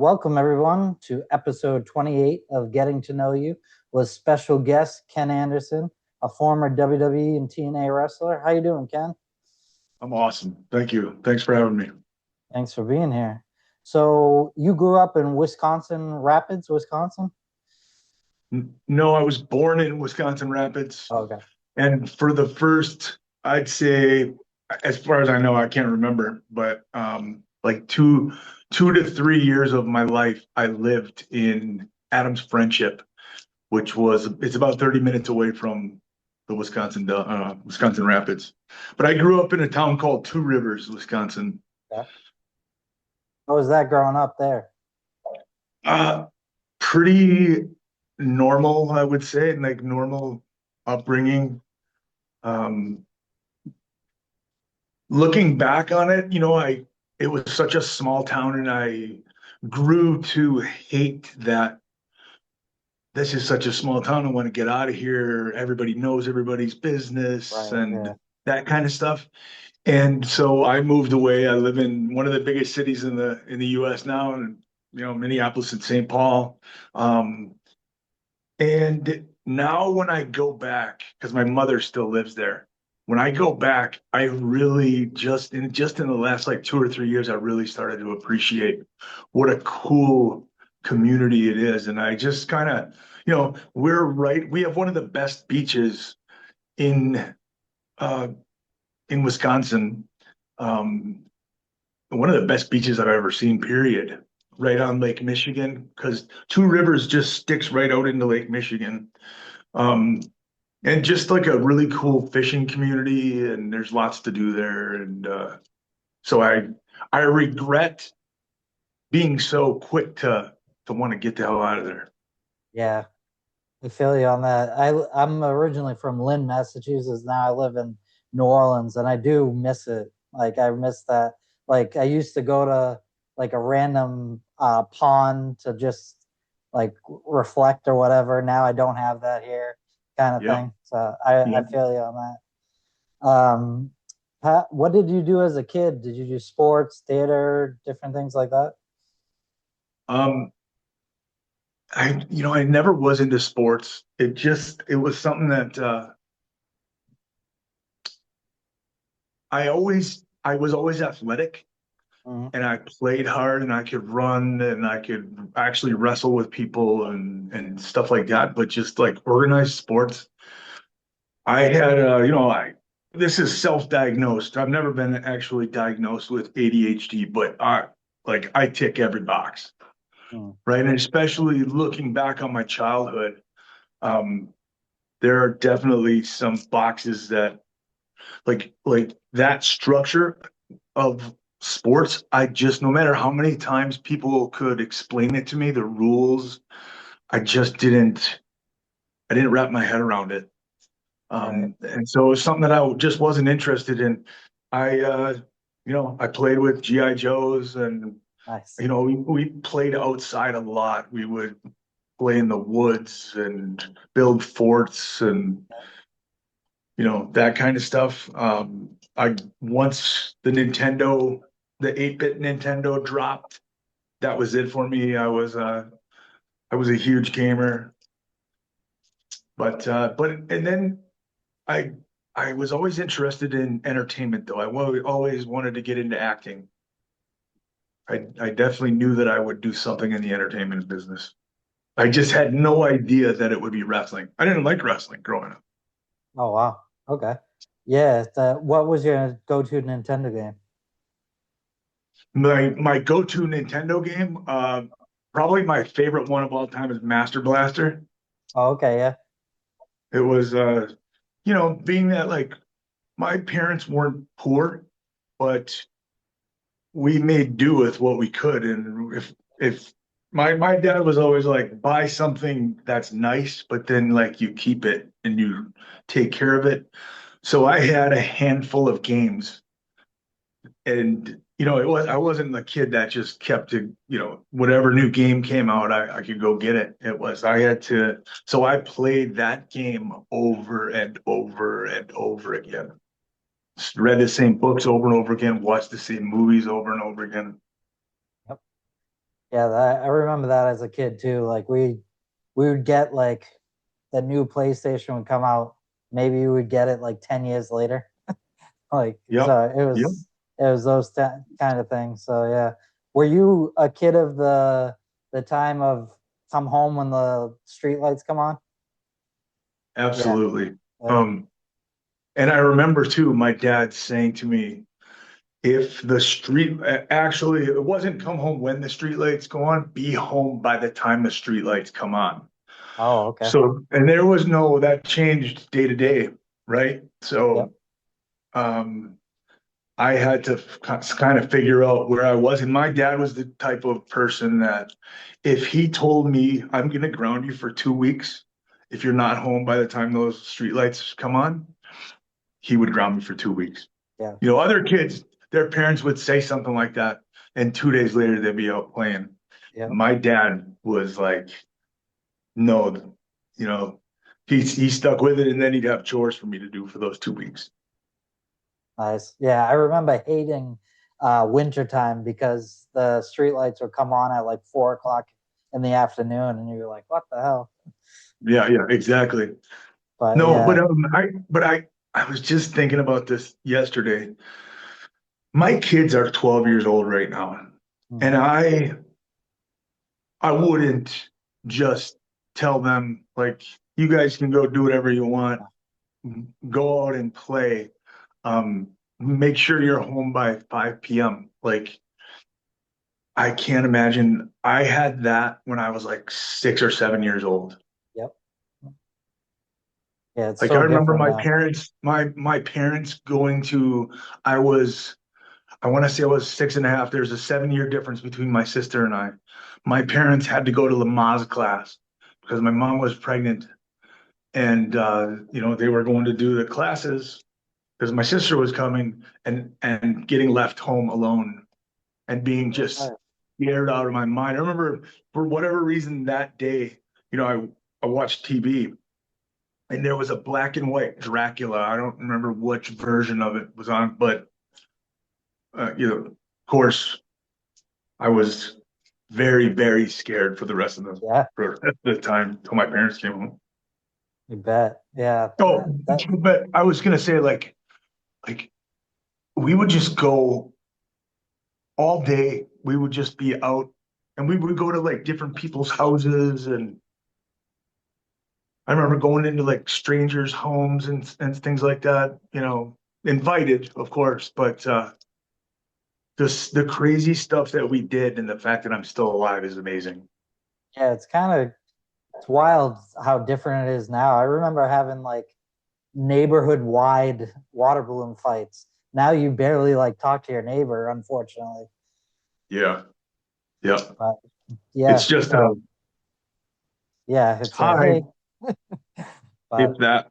Welcome everyone to episode 28 of Getting to Know You with special guest Ken Anderson, a former WWE and TNA wrestler. How you doing, Ken? I'm awesome. Thank you. Thanks for having me. Thanks for being here. So you grew up in Wisconsin Rapids, Wisconsin? No, I was born in Wisconsin Rapids, Oh, okay. and for the first, I'd say, as far as I know, I can't remember, but like two to 3 years of my life, I lived in Adams Friendship, which was it's about 30 minutes away from the Wisconsin Rapids. But I grew up in a town called Two Rivers, Wisconsin. Yeah. How was that growing up there? Uh, Pretty normal, I would say, like normal upbringing. Um, Looking back on it, it was such a small town, and I grew to hate that this is such a small town. I want to get out of here. Everybody knows everybody's business Right. and Yeah. that kind of stuff. And so I moved away. I live in one of the biggest cities in the US now, and Minneapolis and St. Paul. Um, And now when I go back, because my mother still lives there, when I go back, I really just in the last like 2 or 3 years, I really started to appreciate what a cool community it is. And I just kind of, we have one of the best beaches in uh in Wisconsin. Um, One of the best beaches I've ever seen, period. Right on Lake Michigan, because Two Rivers just sticks right out into Lake Michigan. Um, and just like a really cool fishing community, and there's lots to do there. And so I regret being so quick to want to get the hell out of there. Yeah. I feel you on that. I'm originally from Lynn, Massachusetts. Now I live in New Orleans, and I do miss it. Like I miss that. Like I used to go to like a random pond to just like reflect or whatever. Now I don't have that here, kind of Yeah, thing. So I yeah. feel you on that. What did you do as a kid? Did you do sports, theater, different things like that? Um, I never was into sports. It was something that I was always athletic, Hmm. and I played hard, and I could run, and I could actually wrestle with people and stuff like that. But just like organized sports, I had this is self-diagnosed. I've never been actually diagnosed with ADHD, but I tick every box, right? And especially looking back on my childhood, um, there are definitely some boxes that like that structure of sports. I just, no matter how many times people could explain it to me, the rules, I just I didn't wrap my head around it. Right. And so it was something that I just wasn't interested in. I played with GI Joes, and Nice. we played outside a lot. We would play in the woods and build forts and that kind of stuff. I once the 8-bit Nintendo dropped. That was it for me. I was a huge gamer, but and then I I was always interested in entertainment, though. Always wanted to get into acting. I definitely knew that I would do something in the entertainment business. I just had no idea that it would be wrestling. I didn't like wrestling growing up. Oh wow. Okay. Yeah. What was your go-to Nintendo game? My go-to Nintendo game, probably my favorite one of all time is Master Blaster. Oh, okay. Yeah. It was being that like my parents weren't poor, but we made do with what we could. And if my dad was always like, buy something that's nice, but then like you keep it and you take care of it. So I had a handful of games, and I wasn't the kid that just kept to, whatever new game came out, I could go get it. It was I had to, so I played that game over and over and over again. Read the same books over and over again, watched the same movies over and over again. Yep. Yeah, I remember that as a kid too. Like we would get like the new PlayStation would come out. Maybe we would get it like 10 years later. Like Yep. so Yep. it was those kind of things. So yeah. Were you a kid of the time of come home when the street lights come on? Yeah. Absolutely. Yeah. Um, and I remember too, my dad saying to me, if the street actually, it wasn't come home when the street lights go on, be home by the time the street lights come on. Oh, okay. So, and there was no, that changed day to day, right? Yep. So, um, I had to kind of figure out where I was. And my dad was the type of person that if he told me, I'm going to ground you for 2 weeks, if you're not home by the time those streetlights come on, he would ground me for 2 weeks. Yeah. You know, other kids, their parents would say something like that, and 2 days later they'd be out playing. Yep. My dad was like, no, you know, he stuck with it, and then he'd have chores for me to do for those 2 weeks. Nice. Yeah, I remember hating winter time because the street lights would come on at like 4 o'clock in the afternoon and you were like, what the hell? Yeah, yeah, exactly. But No, yeah. I was just thinking about this yesterday. My kids are 12 years old right now, and Mhm. I wouldn't just tell them like you guys can go do whatever you want, go out and play. Make sure you're home by 5 p.m. Like I can't imagine I had that when I was like 6 or 7 years old. Yep. Yeah, it's Like I so remember different now. my parents going to I was I want to say I was 6 and a half. There's a 7 year difference between my sister and I. My parents had to go to Lamaze class because my mom was pregnant, and you know they were going to do the classes because my sister was coming, and getting left home alone and being just Right. scared out of my mind. I remember for whatever reason that day, you know, I watched TV, and there was a black and white Dracula. I don't remember which version of it was on, but you know, of course, I was very, very scared for the rest of Yeah, the time till my parents came home. you bet. Yeah. Oh, but I was gonna say like we would just go all day. We would just be out, and we would go to like different people's houses, and I remember going into like strangers' homes and things like that. You know, invited, of course, but the crazy stuff that we did and the fact that I'm still alive is amazing. Yeah, it's kind of it's wild how different it is now. I remember having like neighborhood wide water balloon fights. Now you barely like talk to your neighbor, unfortunately. Yeah, yeah. But It's yeah, just a yeah, it's a hi, hey, if but that.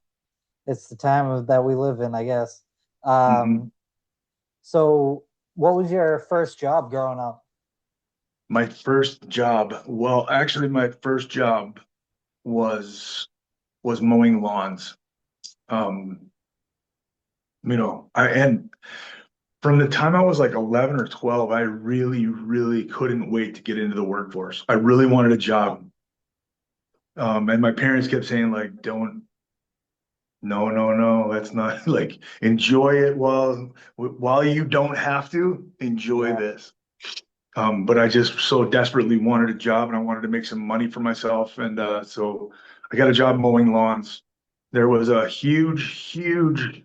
it's the time of, that we live in, I guess. Mhm. Um, so what was your first job growing up? My first job, well, actually, my first job was was mowing lawns. Um, you know, I and from the time I was like 11 or 12, I really, really couldn't wait to get into the workforce. I really wanted a Oh, job. And my parents kept saying, like, don't, no, no, no, that's not like enjoy it while you don't have to enjoy yeah, this. But I just so desperately wanted a job and I wanted to make some money for myself. And so I got a job mowing lawns. There was a huge,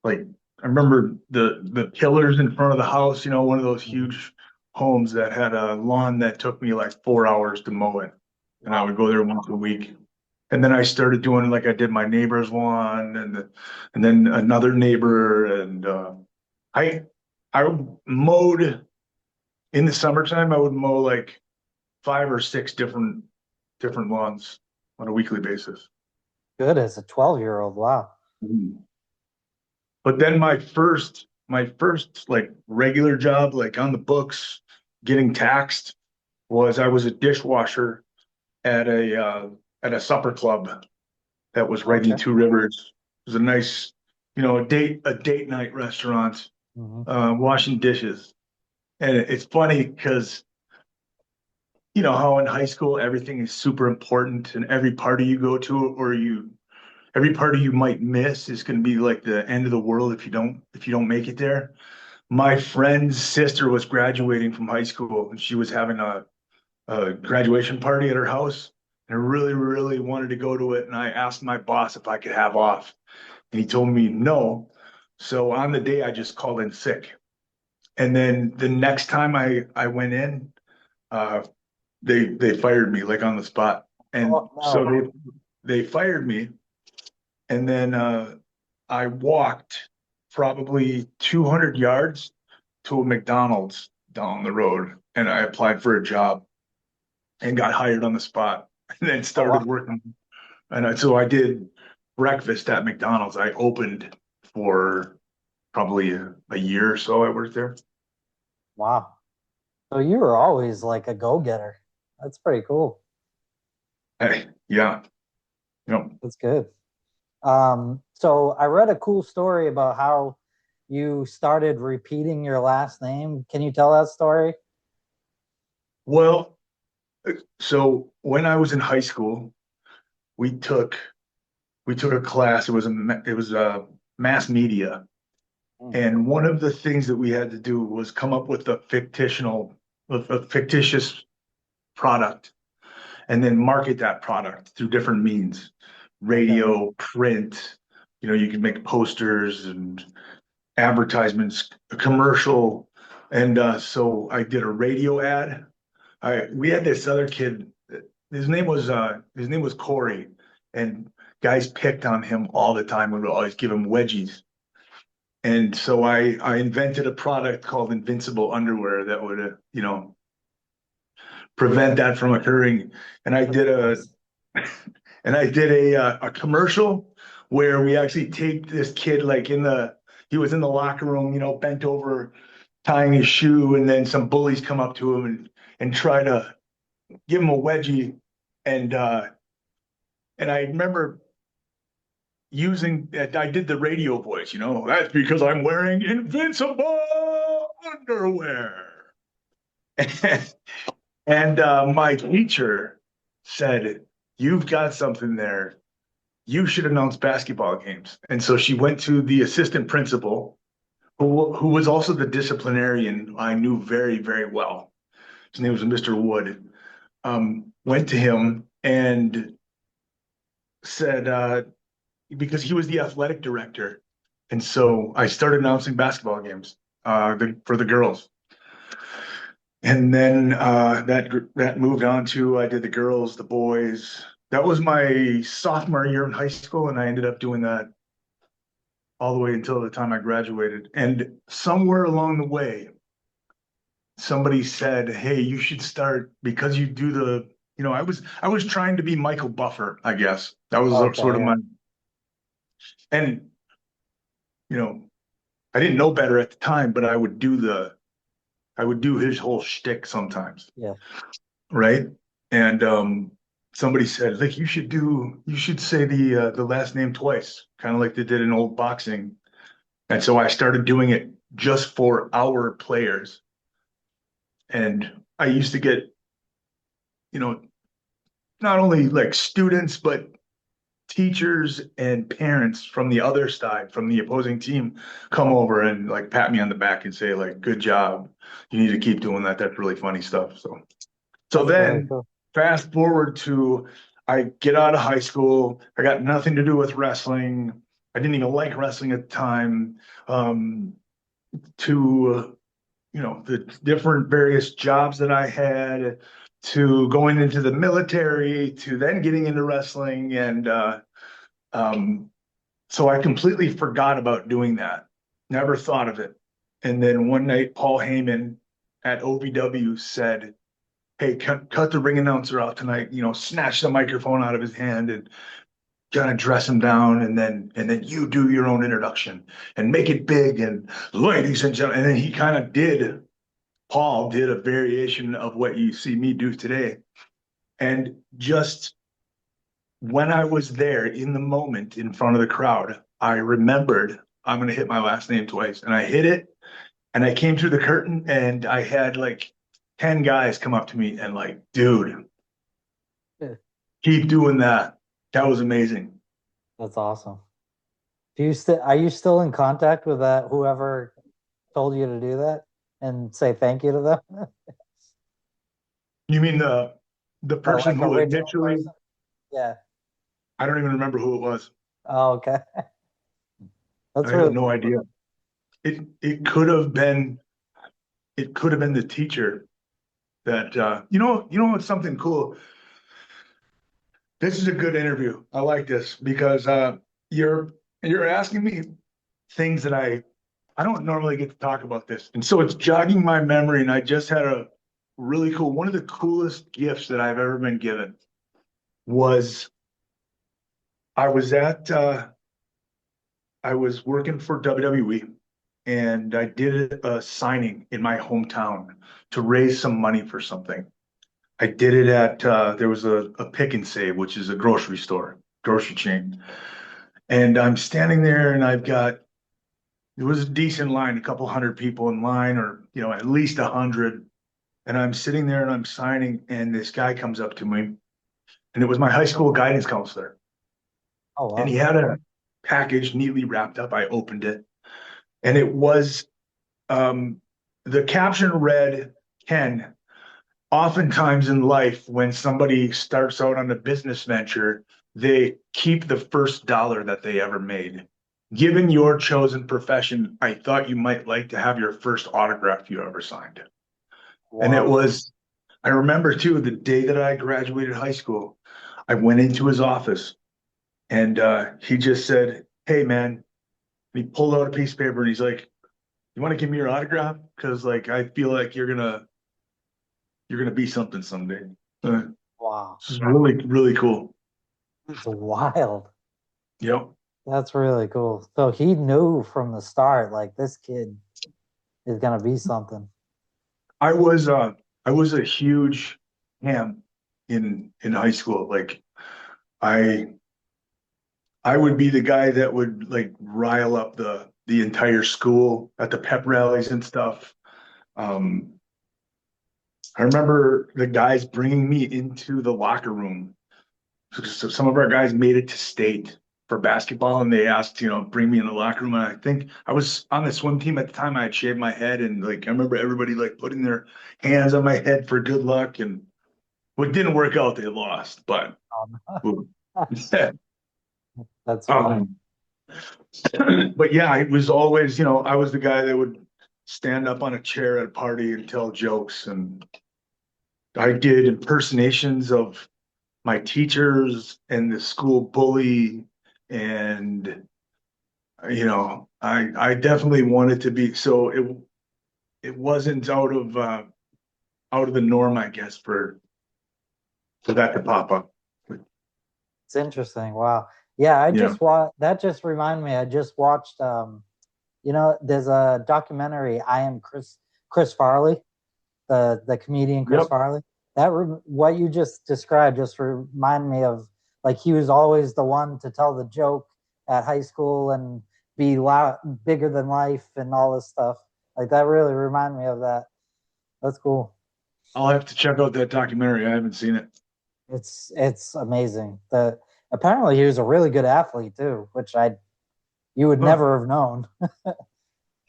like, I remember the pillars in front of the house, you know, one of those mhm. huge homes that had a lawn that took me like 4 hours to mow it. And I Wow, would go there once a week. And then I started doing like I did my neighbor's lawn and then another neighbor and I I mowed in the summertime. I would mow like 5 or 6 different lawns on a weekly basis. good as a 12-year-old. Wow. Mhm. But then my first like regular job, like on the books, getting taxed, was I was a dishwasher at a supper club that was right in Okay. Two Rivers. It was a nice, you know, a date night restaurant, Hmm. washing dishes. And it's funny because you know how in high school everything is super important and every party you go to every party you might miss is going to be like the end of the world if you don't make it there. My friend's sister was graduating from high school and she was having a graduation party at her house. And I really, really wanted to go to it. And I asked my boss if I could have off. And he told me no. So on the day, I just called in sick. And then the next time I went in, uh, they fired me like on the spot. And Oh so no. they fired me. And then I walked probably 200 yards to a McDonald's down the road. And I applied for a job and got hired on the spot and then Oh, started wow. working. So I did breakfast at McDonald's. I opened for probably a year or so. I worked there. Wow. So you were always like a go-getter. That's pretty cool. Hey, yeah, you know, That's good. So I read a cool story about how you started repeating your last name. Can you tell that story? well, so when I was in high school, we took we took a class. It was mass media, Mm. and one of the things that we had to do was come up with a fictitious product and then market that product through different means, Okay. radio, print. You know, you can make posters and advertisements, a commercial. And so I did a radio ad. We had this other kid. His name was Corey, and guys picked on him all the time. We would always give him wedgies. And so I invented a product called Invincible underwear that would prevent that from occurring. And I That's did a nice. and I did a commercial where we actually taped this kid like he was in the locker room, bent over tying his shoe, and then some bullies come up to him and try to give him a wedgie, and I remember I did the radio voice, that's because I'm wearing invincible underwear. And my teacher said, "You've got something there. You should announce basketball games." And so she went to the assistant principal, who was also the disciplinarian I knew very, very well. His name was Mr. Wood. Went to him and said, because he was the athletic director. And so I started announcing basketball games for the girls. And then that moved on to I did the girls, the boys. That was my sophomore year in high school, and I ended up doing that all the way until the time I graduated. And somewhere along the way, somebody said, "Hey, you should start because you do I was trying to be Michael Buffer, I guess. That was sort Okay, of yeah. and you know, I didn't know better at the time, but I would do his whole shtick sometimes, Yeah. right? And somebody said, like, you should say the last name twice, kind of like they did in old boxing. And so I started doing it just for our players. And I used to get, you know, not only like students, but teachers and parents from the other side, from the opposing team, come over and like pat me on the back and say, like, good job. You need to keep doing that. That's really funny stuff. So That's very then cool. fast forward to I get out of high school. I got nothing to do with wrestling. I didn't even like wrestling at the time. To the different various jobs that I had, to going into the military, to then getting into wrestling, and um, so I completely forgot about doing that. Never thought of it. And then one night, Paul Heyman at OVW said, "Hey, cut the ring announcer out tonight. Snatch the microphone out of his hand and kind of dress him down, and then you do your own introduction and make it big. And ladies and gentlemen," and then he kind of did. Paul did a variation of what you see me do today, and just when I was there in the moment in front of the crowd, I remembered I'm going to hit my last name twice, and I hit it, and I came through the curtain, and I had like 10 guys come up to me and like, dude, Yeah. keep doing that. That was amazing. That's awesome. Do you still are you still in contact with that whoever told you to do that and say thank you to them? You mean the The person like who original initially, person? Yeah. I don't even remember who it was. Oh, okay. That's I have really no cool. idea. It could have been the teacher that you know what's something cool. This is a good interview. I like this because you're you're asking me things that I don't normally get to talk about this. And so it's jogging my memory. And I just had a really cool, one of the coolest gifts that I've ever been given was I was at, I was working for WWE and I did a signing in my hometown to raise some money for something. I did it at, there was a Pick and Save, which is a grocery store, grocery chain. And I'm standing there and it was a decent line, a couple hundred people in line, or, at least 100. And I'm sitting there and I'm signing, and this guy comes up to me, and it was my high school guidance counselor. Oh And he wow. had a package neatly wrapped up. I opened it, and it was um, the caption read, Ken, oftentimes in life, when somebody starts out on a business venture, they keep the first dollar that they ever made. Given your chosen profession, I thought you might like to have your first autograph you ever signed. And it Wow. was I remember too, the day that I graduated high school, I went into his office and he just said, "Hey, man," and he pulled out a piece of paper and he's like, "You want to give me your autograph? Because like I feel like you're gonna be something someday." Uh, Wow. this is really really cool. It's wild. Yep. That's really cool. So he knew from the start, like this kid is gonna be something. I was uh I was a huge ham in high school. Like I I would be the guy that would like rile up the entire school at the pep rallies and stuff. Um, I remember the guys bringing me into the locker room. So some of our guys made it to state for basketball, and they asked, bring me in the locker room. And I think I was on the swim team at the time. I had shaved my head, and like I remember everybody like putting their hands on my head for good luck. And what didn't work out, they lost. But That's funny. um, but yeah, it was always, I was the guy that would stand up on a chair at a party and tell jokes. And I did impersonations of my teachers and the school bully. And, I definitely wanted to be, so it wasn't out of the norm, I guess, for that to pop up. It's interesting. Wow. Yeah, I Yeah. just that just reminded me. I just watched there's a documentary, I Am Chris Farley, the comedian Chris Yep. Farley. What you just described just reminded me of like he was always the one to tell the joke at high school and be loud, bigger than life and all this stuff. Like that really reminded me of that. That's cool. I'll have to check out that documentary. I haven't seen it. It's amazing. The apparently he was a really good athlete too, which I you would Huh. never have known.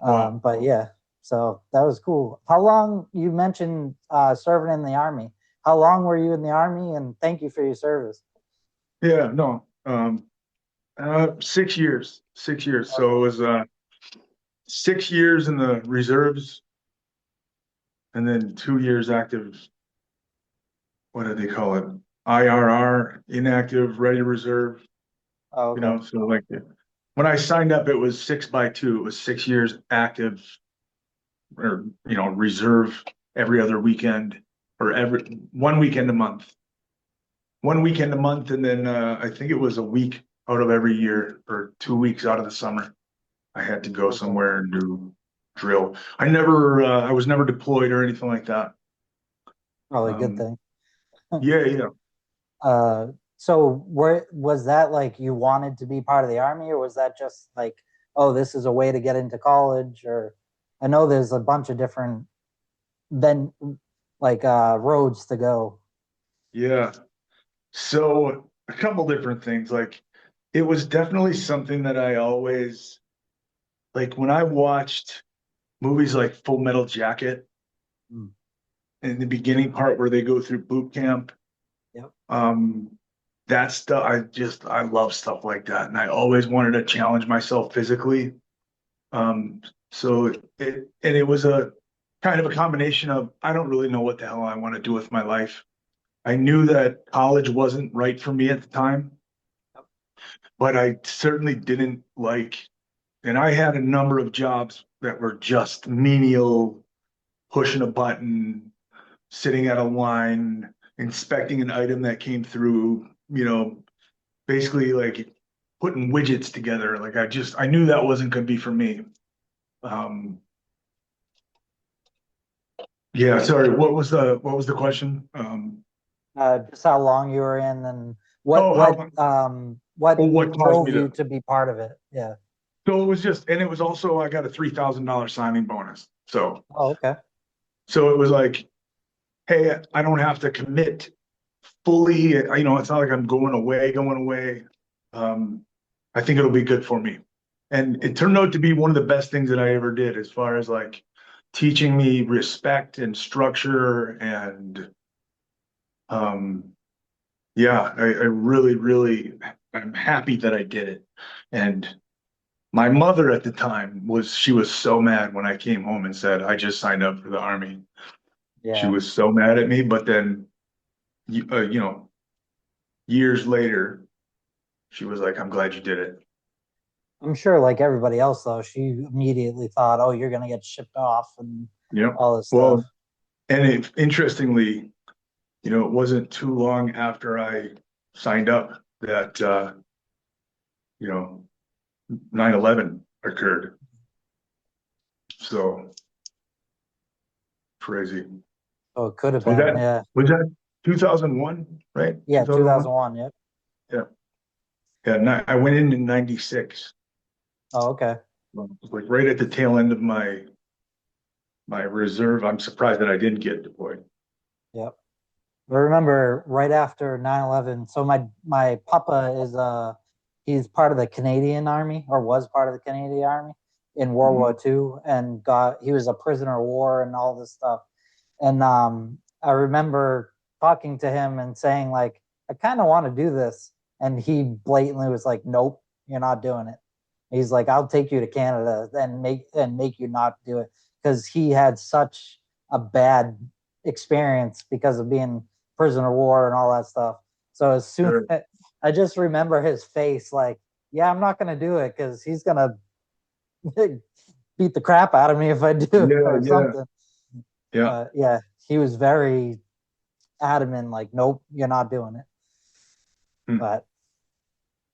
Wow. But yeah, so that was cool. How long you mentioned serving in the army? How long were you in the army? And thank you for your service. Yeah, no. 6 years. 6 years. So it Okay. was 6 years in the reserves and then 2 years active. What did they call it? IRR, inactive, ready reserve. Oh, okay. So like when I signed up, it was 6x2. It was 6 years active or reserve every other weekend or every one weekend a month. One weekend a month, and then I think it was a week out of every year or 2 weeks out of the summer. I had to go Okay. somewhere and do drill. I was never deployed or anything like that. Probably a good Um, thing. yeah, yeah. Uh, so where was that like you wanted to be part of the army, or was that just like, oh, this is a way to get into college? Or I know there's a bunch of different then like roads to go. Yeah. So a couple different things. Like it was definitely something that I always like when I watched movies like Full Metal Jacket Mm. in the beginning part where they go through boot camp. Yep. Um, that stuff, I love stuff like that. And I always wanted to challenge myself physically. Um, and it was a kind of a combination of, I don't really know what the hell I want to do with my life. I knew that college wasn't right for me at the time, Yep. but I certainly didn't like, and I had a number of jobs that were just menial, pushing a button, sitting at a line, inspecting an item that came through, basically like putting widgets together. Like I knew that wasn't going to be for me. Um, yeah, sorry. What was the question? Just how long you were in, and Oh, how long? what Oh, what caused drove me you to? to be part of it? Yeah. So it was just, and it was also I got a $3,000 signing bonus. Oh, okay. So it was like, hey, I don't have to commit fully. It's not like I'm going away. Um, I think it'll be good for me. And it turned out to be one of the best things that I ever did as far as like teaching me respect and structure. And yeah, I really, really, I'm happy that I did it. And my mother at the time she was so mad when I came home and said, I just signed up for the army. She Yeah. was so mad at me, but then, you know, years later, she was like, I'm glad you did it. I'm sure, like everybody else, though, she immediately thought, "Oh, you're gonna get shipped off and Yep. all this stuff." Well, and interestingly, it wasn't too long after I signed up that, 9/11 occurred. So crazy. So it could have Was been, that, yeah, was that 2001, right? yeah, 2001? 2001. Yep. Yeah. Yeah. I went in 96. Oh, okay. Like right at the tail end of my reserve. I'm surprised that I didn't get deployed. Yep. I remember right after 9/11. So my papa is he's part of the Canadian Army, or was part of the Canadian Army in World War Mhm. II, and he was a prisoner of war and all this stuff. And I remember talking to him and saying, like, I kind of want to do this, and he blatantly was like, "Nope, you're not doing it." He's like, "I'll take you to Canada and make you not do it," because he had such a bad experience because of being prisoner of war and all that stuff. So as soon Sure. I just remember his face, like, "Yeah, I'm not gonna do it because he's gonna beat the crap out of me if I do Yeah, or yeah, something." yeah. But yeah, he was very adamant, like, "Nope, you're not doing it." Hmm.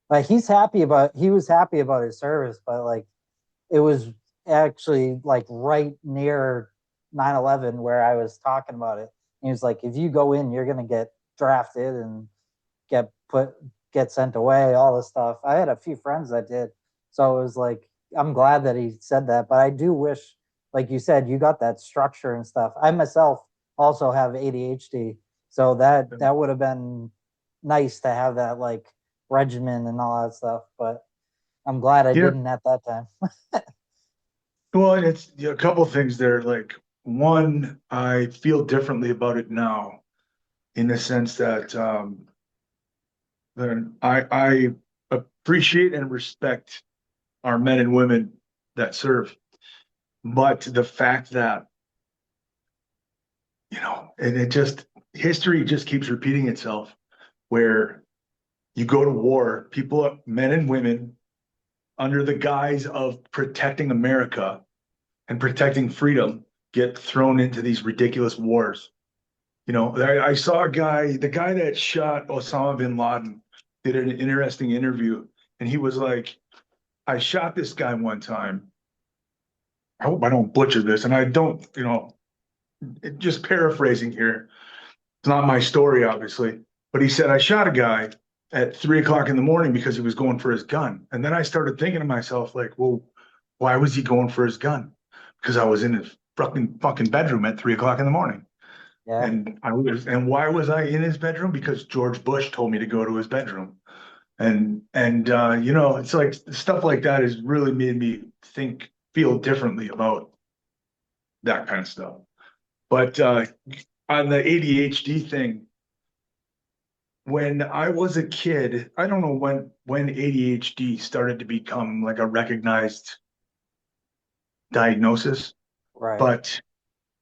But he was happy about his service, but like it was actually like right near 9/11 where I was talking about it. He was like, "If you go in, you're gonna get drafted and get put get sent away, all this stuff." I had a few friends that did. So it was like, I'm glad that he said that. But I do wish, like you said, you got that structure and stuff. I myself also have ADHD. So that would have been nice to have that like regimen and all that stuff. But I'm glad I Yeah. didn't at that time. Well, and it's a couple of things there. Like one, I feel differently about it now in the sense that I appreciate and respect our men and women that serve. But the fact that, and history just keeps repeating itself where you go to war, people, men and women, under the guise of protecting America and protecting freedom, get thrown into these ridiculous wars. I saw the guy that shot Osama bin Laden did an interesting interview, and he was like, I shot this guy one time. I hope I don't butcher this, and I don't, just paraphrasing here. It's not my story, obviously, but he said, I shot a guy at 3 o'clock in the morning because he was going for his gun. And then I started thinking to myself, like, well, why was he going for his gun? Because I was in his fucking bedroom at 3 o'clock in the morning. Yeah. And why was I in his bedroom? Because George Bush told me to go to his bedroom. And you know, it's like stuff like that has really made me feel differently about that kind of stuff. But on the ADHD thing, when I was a kid, I don't know when ADHD started to become like a recognized diagnosis, Right. but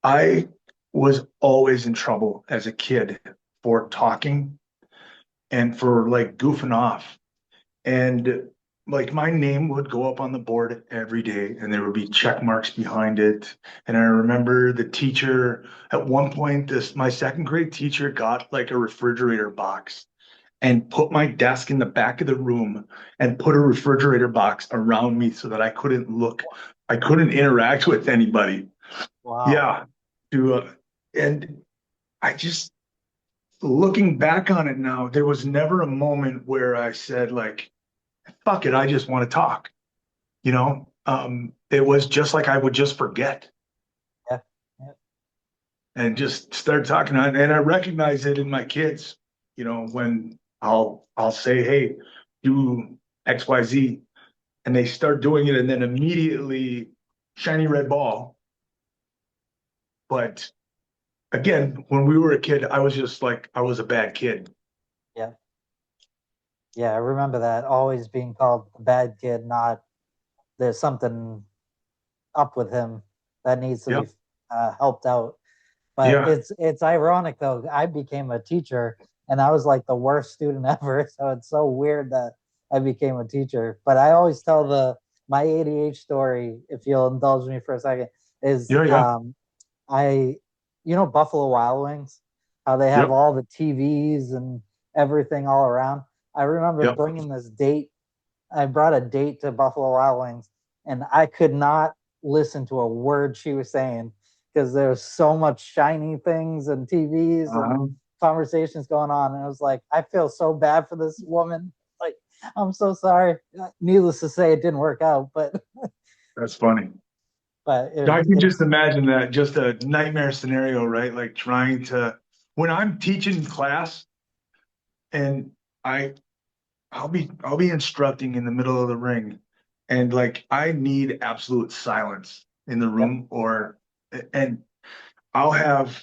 I was always in trouble as a kid for talking and for like goofing off. And like my name would go up on the board every day and there would be check marks behind it. And I remember the teacher at one point, this my second grade teacher got like a refrigerator box and put my desk in the back of the room and put a refrigerator box around me so that I couldn't interact with anybody. Wow. Yeah. To and I just looking back on it now, there was never a moment where I said like, fuck it, I just want to talk. You know, it was just like I would just forget Yeah. Yeah. and just start talking. And I recognize it in my kids, you know, when I'll say, hey, do XYZ, and they start doing it, and then immediately shiny red ball. But again, when we were a kid, I was just like I was a bad kid. Yeah. Yeah. I remember that always being called the bad kid, not there's something up with him that needs to be Yep. helped out. But Yeah. it's ironic though. I became a teacher and I was like the worst student ever. So it's so weird that I became a teacher. But I always tell the my ADH story, if you'll indulge me for a second, is Yeah. Yeah. I Buffalo Wild Wings, how they have Yep. all the TVs and everything all around. I remember Yep. bringing this date. I brought a date to Buffalo Wild Wings, and I could not listen to a word she was saying because there was so much shiny things and TVs and Uh-huh. conversations going on. And it was like, I feel so bad for this woman. Like, I'm so sorry. Needless to say, it didn't work out, but That's funny. but I can just it's imagine that, just a nightmare scenario, right? Like trying to, when I'm teaching class and I I'll be instructing in the middle of the ring and like I need absolute silence in the yep. room and I'll have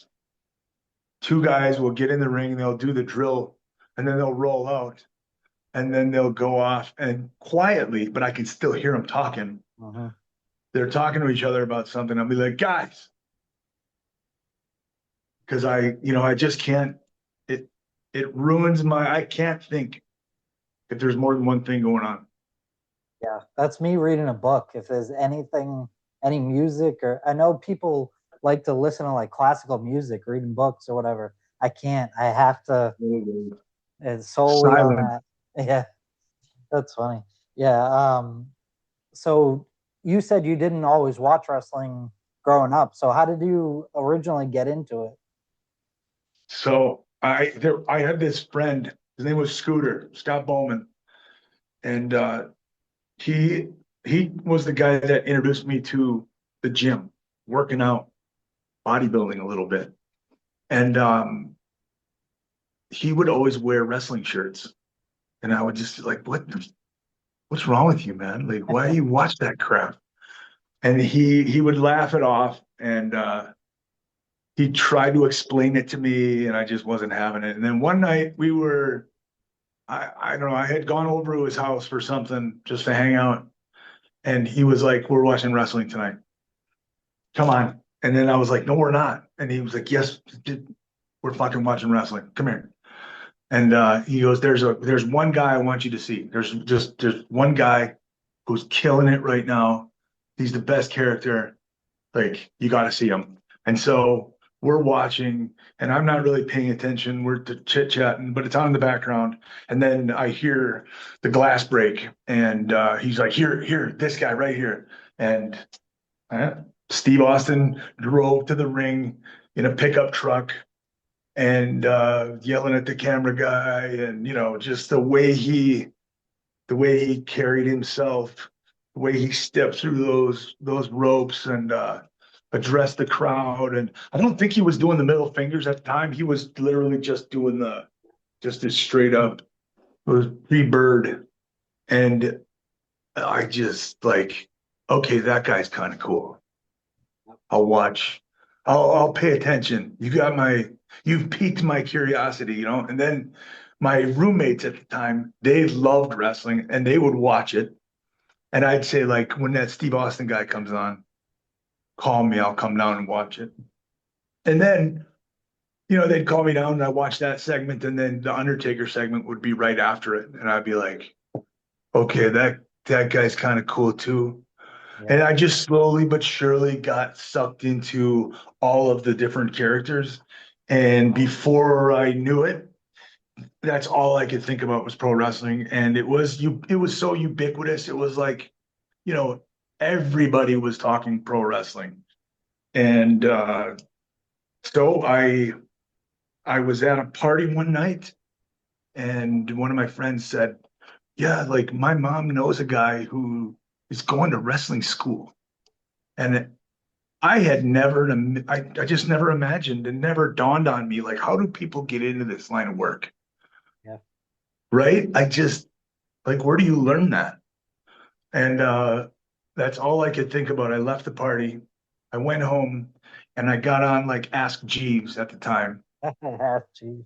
two guys will get in the ring, they'll do the drill and then they'll roll out and then they'll go off and quietly, but I can still hear them talking. Mhm. They're talking to each other about something. I'll be like, guys, because I just can't. It it ruins I can't think if there's more than one thing going on. Yeah, that's me reading a book. If there's anything, any music, or I know people like to listen to like classical music, reading books or whatever. I can't. I have to. It's solely on Silent. that. Yeah, that's funny. Yeah. So you said you didn't always watch wrestling growing up. So how did you originally get into it? So I had this friend. His name was Scott Bowman, and he he was the guy that introduced me to the gym, working out, bodybuilding a little bit, and he would always wear wrestling shirts, and I would just be like, what's wrong with you, man? Like, why do you watch that crap? And he would laugh it off, and he tried to explain it to me, and I just wasn't having it. And then one night I don't know, I had gone over to his house for something just to hang out, and he was like, "We're watching wrestling tonight. Come on." And then I was like, "No, we're not." And he was like, "Yes, we're fucking watching wrestling. Come here." And he goes, there's one guy I want you to see. There's one guy who's killing it right now. He's the best character. Like you got to see him. And so we're watching, and I'm not really paying attention. We're chit chatting, but it's on in the background. And then I hear the glass break, and he's like, "Here, this guy right here." And uh, Steve Austin drove to the ring in a pickup truck and yelling at the camera guy, and just the way he carried himself, the way he stepped through those ropes, and address the crowd. And I don't think he was doing the middle fingers at the time. He was literally just doing just as straight up, it was pre-bird. And I just like, okay, that guy's kind of cool. I'll watch. I'll pay attention. You've piqued my curiosity, you know? And then my roommates at the time, they loved wrestling and they would watch it. And I'd say, like, when that Steve Austin guy comes on, call me, I'll come down and watch it. And then, they'd call me down and I'd watch that segment, and then the Undertaker segment would be right after it. And I'd be like, okay, that guy's kind of cool too. And Yeah. I just slowly but surely got sucked into all of the different characters. And before I knew it, that's all I could think about was pro wrestling. And it was so ubiquitous. It was like, you know, everybody was talking pro wrestling. And so I was at a party one night and one of my friends said, yeah, like my mom knows a guy who is going to wrestling school. And I had never, I just never imagined and never dawned on me, like, how do people get into this line of work? Yeah. Right? I just, like, where do you learn that? And that's all I could think about. I left the party, I went home, and I got on like Ask Jeeves at the time Jeez.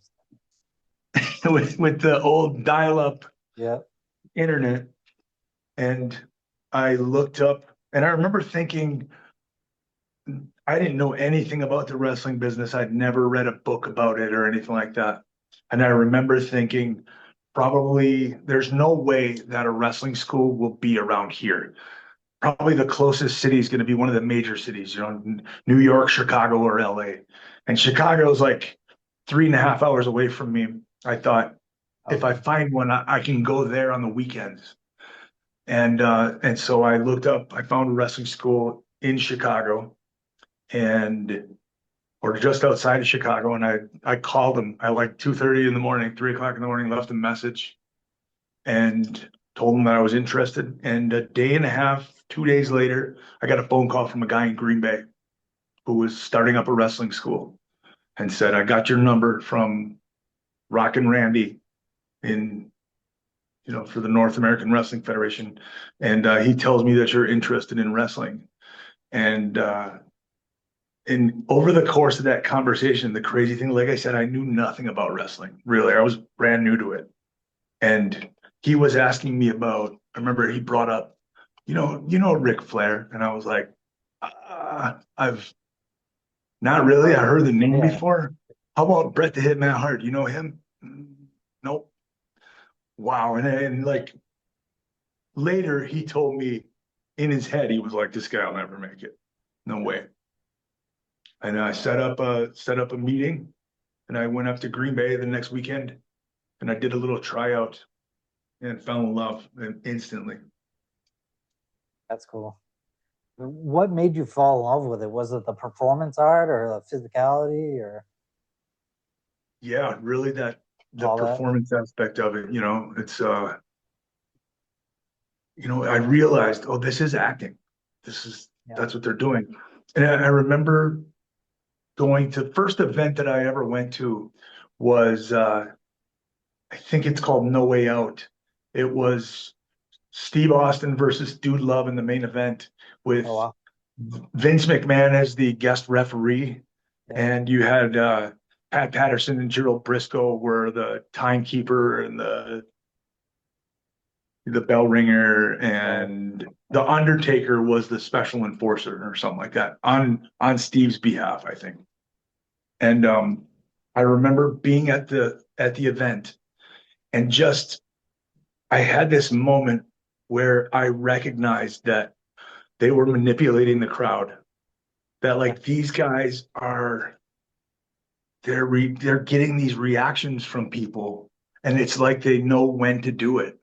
with the old dial-up Yeah. internet. And I looked up, and I remember thinking, I didn't know anything about the wrestling business. I'd never read a book about it or anything like that. And I remember thinking, probably there's no way that a wrestling school will be around here. Probably the closest city is going to be one of the major cities, New York, Chicago, or LA. And Chicago is like 3.5 hours away from me. I thought, if I Okay. find one, I can go there on the weekends. And so I looked up, I found a wrestling school in Chicago and or just outside of Chicago. And I called them at like 2:30 in the morning, 3 o'clock in the morning, left a message and told them that I was interested. And a day and a half, 2 days later, I got a phone call from a guy in Green Bay who was starting up a wrestling school and said, I got your number from Rockin' Randy in, for the North American Wrestling Federation. And he tells me that you're interested in wrestling. And over the course of that conversation, the crazy thing, like I said, I knew nothing about wrestling, really. I was brand new to it. And he was asking me about, I remember he brought up, Ric Flair. And I was like, I've not really. I Heard of heard it. the name Yeah. before. How about Bret the Hitman Hart? You know him? Nope. Wow. And then like later he told me in his head, he was like, this guy will never make it. No way. And I set up a meeting and I went up to Green Bay the next weekend and I did a little tryout and fell in love instantly. That's cool. What made you fall in love with it? Was it the performance art or the physicality or Yeah, really the all that? performance aspect of it, it's I realized, oh, this is acting. This is Yeah. that's what they're doing. And I remember going to first event that I ever went to was I think it's called No Way Out. It was Steve Austin versus Dude Love in the main event Oh with wow. Vince McMahon as the guest referee, Yeah. and you had Pat Patterson and Gerald Briscoe were the timekeeper and the bell ringer, Right. and the Undertaker was the special enforcer or something like that on Steve's behalf, I think. And I remember being at the event and just I had this moment where I recognized that they were manipulating the crowd. That Yeah. like these guys are they're getting these reactions from people, and it's like they know when to do it.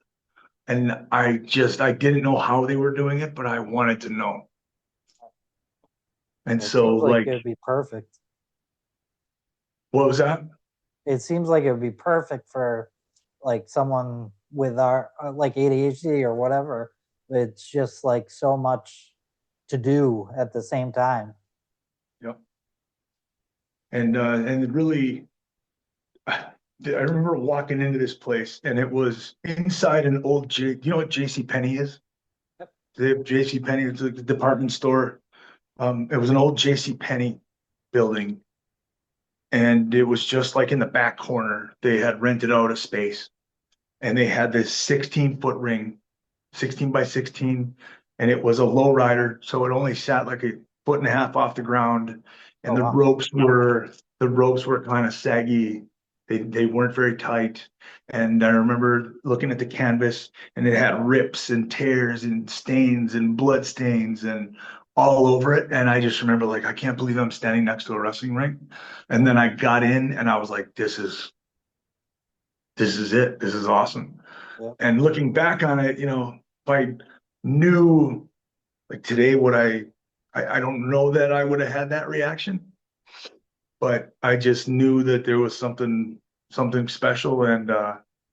And I didn't know how they were doing it, but I wanted to know. And It so seems like it like, would be perfect. what was that? It seems like it would be perfect for like someone with our like ADHD or whatever. It's just like so much to do at the same time. and it really, I remember walking into this place and it was inside an old you know what J.C. Penney is? Yep. The J.C. Penney, it's like the department store. It was an old J.C. Penney building, and it was just like in the back corner. They had rented out a space, and they had this 16-foot ring, 16 by 16, and it was a low rider, so it only sat like a foot and a half off the ground, Oh and wow. the ropes were kind of saggy. They weren't very tight. And I remember looking at the canvas, and it had rips and tears and stains and blood stains and all over it. And I just remember like, I can't believe I'm standing next to a wrestling ring. And then I got in and I was like, this is it. This is awesome. Yep. And looking back on it, if I knew like today what I don't know that I would have had that reaction, but I just knew that there was something special, and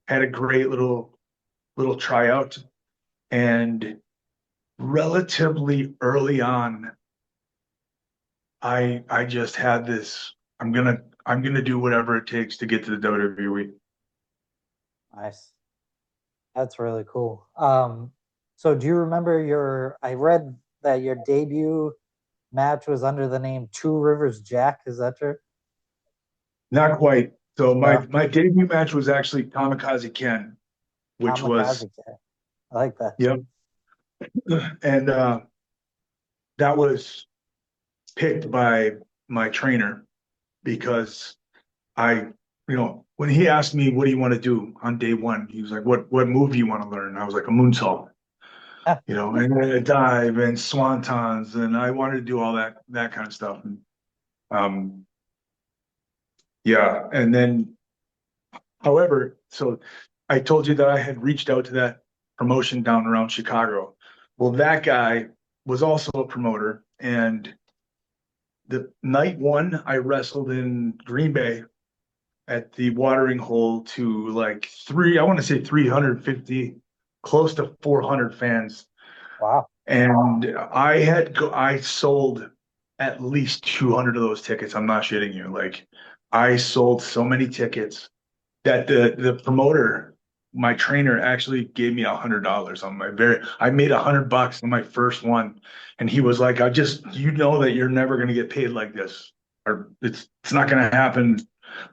had a great little tryout. And relatively early on, I just had this, I'm gonna do whatever it takes to get to the WWE. Nice. That's really cool. So do you remember I read that your debut match was under the name Two Rivers Jack. Is that true? Not quite. So my No. my debut match was actually Kamikaze Ken, which was, Kamikaze Jack. I like that. yep. And that was picked by my trainer because I, when he asked me, what do you want to do on day one? He was like, what move do you want to learn? I was like, a moonsault, and then a dive and swantons. And I wanted to do all that kind of stuff. And, um, yeah. And then, however, so I told you that I had reached out to that promotion down around Chicago. Well, that guy was also a promoter. And the night one, I wrestled in Green Bay at the watering hole to like I want to say 350, close to 400 fans. Wow. And I sold at least 200 of those tickets. I'm not shitting you. Like, I sold so many tickets that the promoter, my trainer, actually gave me $100 on I made $100 on my first one. And he was like, that you're never going to get paid like this, or it's not going to happen.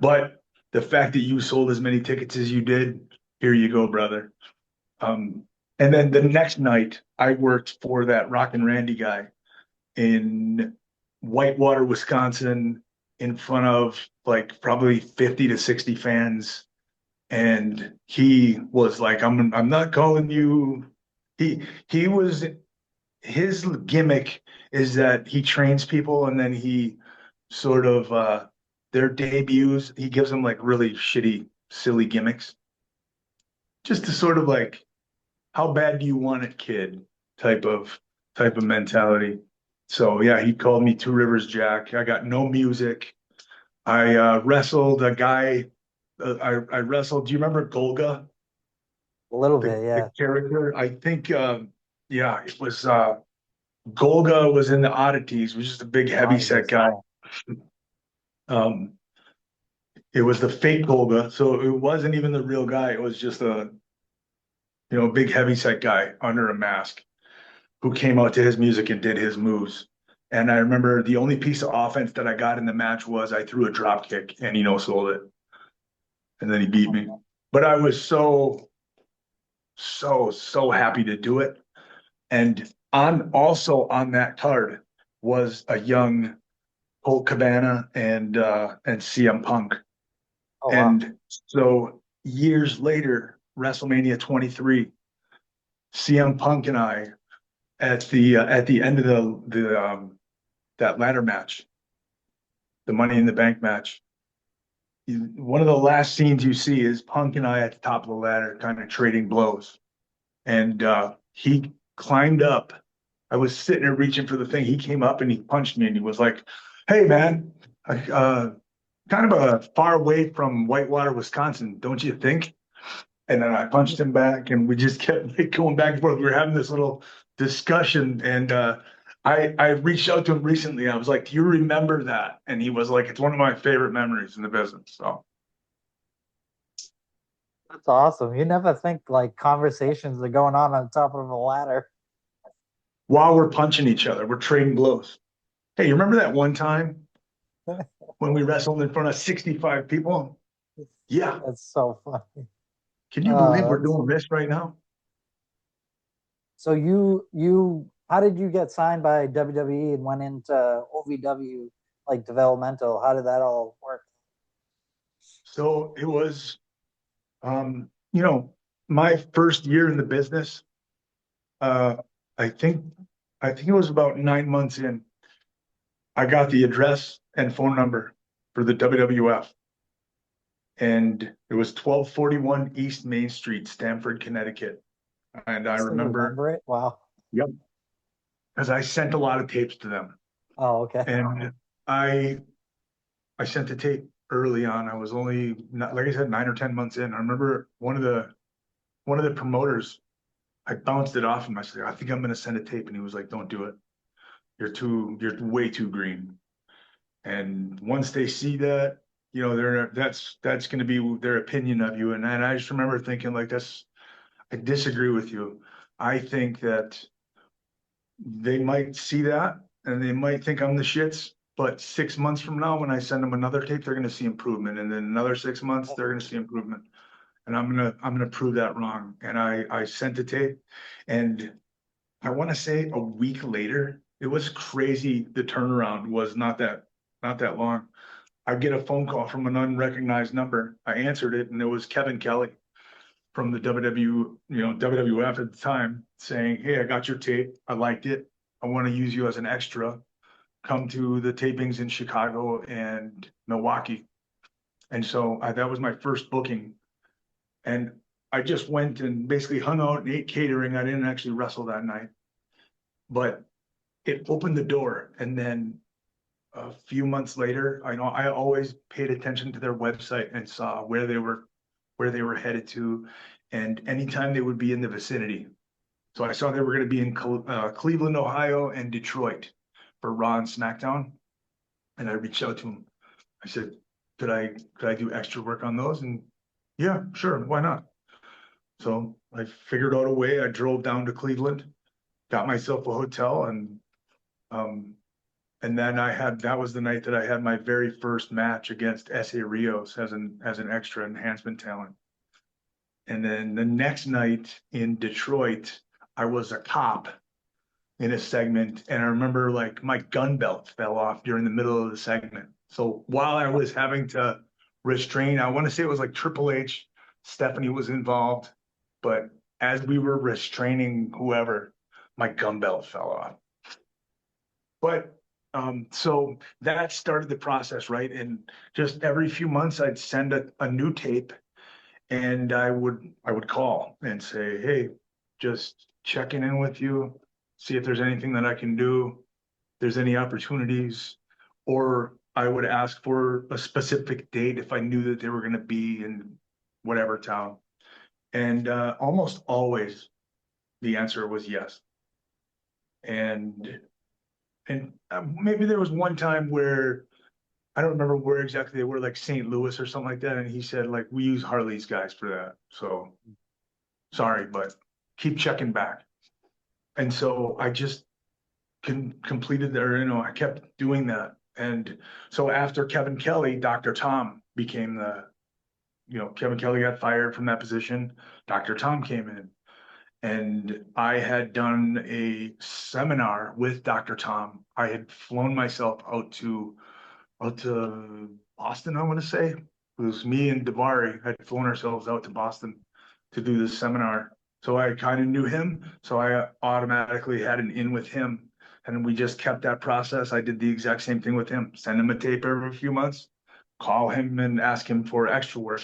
But the fact that you sold as many tickets as you did, here you go, brother. Um, and then the next night, I worked for that Rockin' Randy guy in Whitewater, Wisconsin, in front of like probably 50 to 60 fans. And he was like, I'm not calling you. He was his gimmick is that he trains people, and then he sort of their debuts, he gives them like really shitty, silly gimmicks, just to sort of like, how bad do you want it, kid, type of mentality. So yeah, he called me Two Rivers Jack. I got no music. I wrestled a guy. I wrestled. Do you remember Golga, A little the bit, the yeah. character? I think yeah, it was Golga was in the oddities. Was just a big heavy set Oddities, guy. yeah. Um, it was the fake Golga, so it wasn't even the real guy. It was just a big heavy set guy under a mask who came out to his music and did his moves. And I remember the only piece of offense that I got in the match was I threw a drop kick and he no sold it. And then he beat me. But I was so happy to do it. And also on that card was a young Colt Cabana and CM Punk. Oh wow. And so years later, WrestleMania 23, CM Punk and I at the end of the that ladder match, the Money in the Bank match. One of the last scenes you see is Punk and I at the top of the ladder, kind of trading blows. And he climbed up. I was sitting there reaching for the thing. He came up and he punched me, and he was like, "Hey, man, kind of a far away from Whitewater, Wisconsin, don't you think?" And then I punched him back, and we just kept like, going back and forth. We were having this little discussion, and I reached out to him recently. I was like, "Do you remember that?" And he was like, "It's one of my favorite memories in the business." So That's awesome. You never think like conversations are going on top of a ladder. while we're punching each other, we're trading blows. Hey, you remember that one time when we wrestled in front of 65 people? Yeah. That's so funny. Can you believe we're That's doing this right now? so you how did you get signed by WWE and went into OVW like developmental? How did that all work? So it was, you know, my first year in the business. Uh, I think, I think it was about 9 months in. I got the address and phone number for the WWF, and it was 1241 East Main Street, Stamford, Connecticut. And I Still remember, remember it? Wow. yep, because I sent a lot of tapes to them, Oh, okay. and I I sent a tape early on. I was only not, like I said, 9 or 10 months in. I remember one of the promoters. I bounced it off him. I said, "I think I'm going to send a tape," and he was like, "Don't do it. You're way too green." And once they see that, that's going to be their opinion of you. And I just remember thinking like, I disagree with you. I think that they might see that and they might think I'm the shits. But 6 months from now, when I send them another tape, they're going to see improvement. And then another 6 months, they're going to see improvement. And I'm gonna prove that wrong. And I sent the tape, and I want to say a week later, it was crazy. The turnaround was not that long. I get a phone call from an unrecognized number. I answered it, and it was Kevin Kelly from the WWF at the time, saying, "Hey, I got your tape. I liked it. I want to use you as an extra. Come to the tapings in Chicago and Milwaukee." And so that was my first booking. And I just went and basically hung out and ate catering. I didn't actually wrestle that night, but it opened the door. And then a few months later, I know I always paid attention to their website and saw where they were headed to, and anytime they would be in the vicinity. So I saw they were going to be in Cleveland, Ohio, and Detroit for Raw and SmackDown. And I reached out to them. I said, "Could I do extra work on those?" And yeah, sure, why not? So I figured out a way. I drove down to Cleveland, got myself a hotel, um, and then that was the night that I had my very first match against S.A. Rios as an extra enhancement talent. And then the next night in Detroit, I was a cop in a segment, and I remember like my gun belt fell off during the middle of the segment. So while I was having to restrain, I want to say it was like Triple H, Stephanie was involved, but as we were restraining whoever, my gun belt fell off. But so that started the process, right? And just every few months, I'd send a new tape, and I would call and say, "Hey, just checking in with you, see if there's anything that I can do, if there's any opportunities," or I would ask for a specific date if I knew that they were going to be in whatever town. And almost always the answer was yes. And maybe there was one time where I don't remember where exactly they were, like St. Louis or something like that. And he said, like, "We use Harley's guys for that. So sorry, but keep checking back." And so I just completed there, I kept doing that. And so after Kevin Kelly, Dr. Tom became Kevin Kelly got fired from that position. Dr. Tom came in, and I had done a seminar with Dr. Tom. I had flown myself out to Boston, I want to say. It was me and Davari had flown ourselves out to Boston to do this seminar. So I kind of knew him. So I automatically had an in with him. And we just kept that process. I did the exact same thing with him. Send him a tape every few months, call him and ask him for extra work.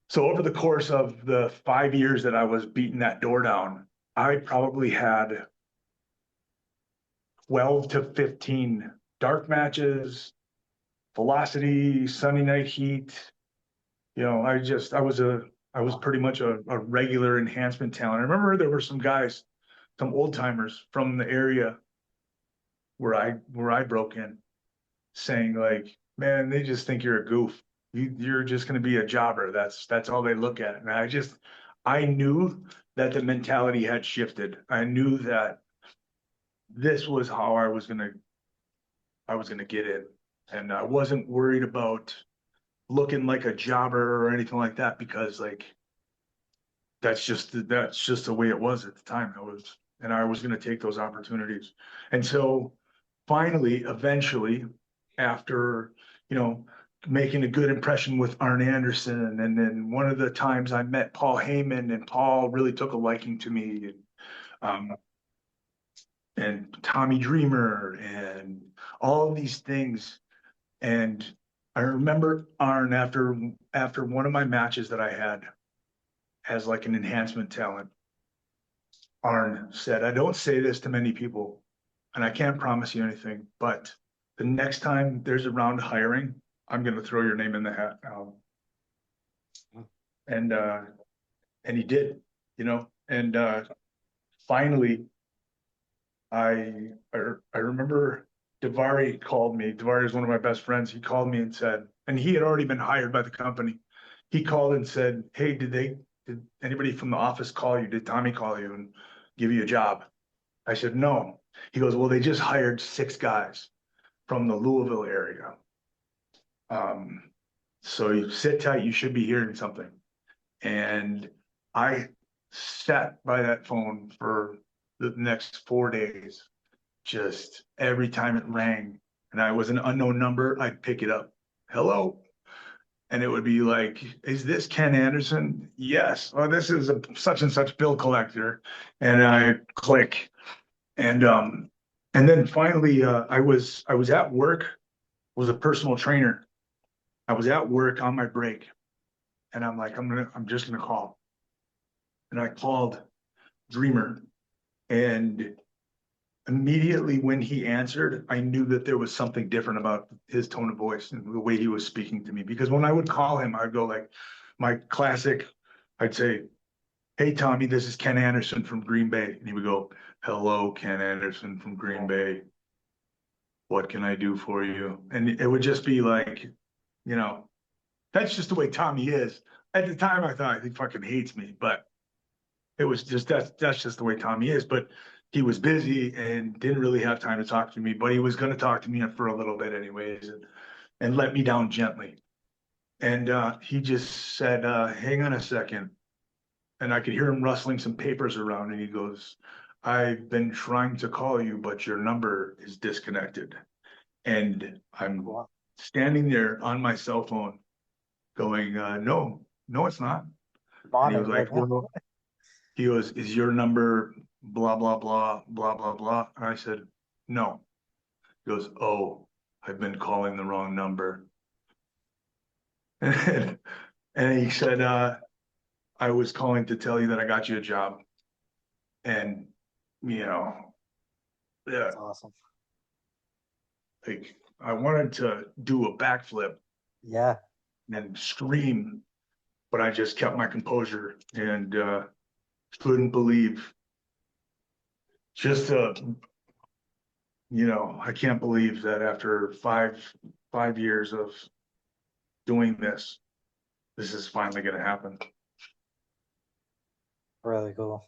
So over the course of the 5 years that I was beating that door down, I probably had 12 to 15 dark matches, Velocity, Sunday Night Heat. I was pretty much a regular enhancement talent. I remember there were some guys, some old timers from the area. where I broke in, saying like, man, they just think you're a goof. You're just going to be a jobber. That's all they look at. And I knew that the mentality had shifted. I knew that this was how I was gonna get in, and I wasn't worried about looking like a jobber or anything like that because like that's just the way it was at the time. I was gonna take those opportunities. And so finally, eventually, after, you know, making a good impression with Arn Anderson, and then one of the times I met Paul Heyman, and Paul really took a liking to me, um, and Tommy Dreamer and all of these things. And I remember Arn after one of my matches that I had as like an enhancement talent. Arn said, I don't say this to many people, and I can't promise you anything, but the next time there's a round of hiring, I'm going to throw your name in the hat. And and he did, and finally, I remember Davari called me. Davari is one of my best friends. He called me and said, and he had already been hired by the company. He called and said, hey, did anybody from the office call you? Did Tommy call you and give you a job? I said, no. He goes, well, they just hired 6 guys from the Louisville area. Um, so you sit tight, you should be hearing something. And I sat by that phone for the next 4 days. Just every time it rang and I was an unknown number, I'd pick it up. Hello. And it would be like, is this Ken Anderson? Yes. Well, this is a such and such bill collector. And I click. And then finally I was at work, was a personal trainer. I was at work on my break, and I'm like, I'm just gonna call. And I called Dreamer, and immediately when he answered, I knew that there was something different about his tone of voice and the way he was speaking to me. Because when I would call him, I'd go like my classic, I'd say, hey, Tommy, this is Ken Anderson from Green Bay. And he would go, hello, Ken Anderson from Green Bay. What can I do for you? And it would just be like, that's just the way Tommy is. At the time, I thought he fucking hates me, but it was just that's just the way Tommy is. But he was busy and didn't really have time to talk to me, but he was going to talk to me for a little bit anyways, and let me down gently. And he just said, hang on a second. And I could hear him rustling some papers around, and he goes, I've been trying to call you, but your number is disconnected. And I'm standing there on my cell phone going, no, no, it's not. And he was like, well, he goes, is your number blah, blah, blah, blah, blah, blah? And I said, no. He goes, oh, I've been calling the wrong number. And he said, I was calling to tell you that I got you a job. And, yeah, That's awesome. like I wanted to do a backflip Yeah. and scream, but I just kept my composure and couldn't believe just I can't believe that after five years of doing this, this is finally going to happen. Really cool.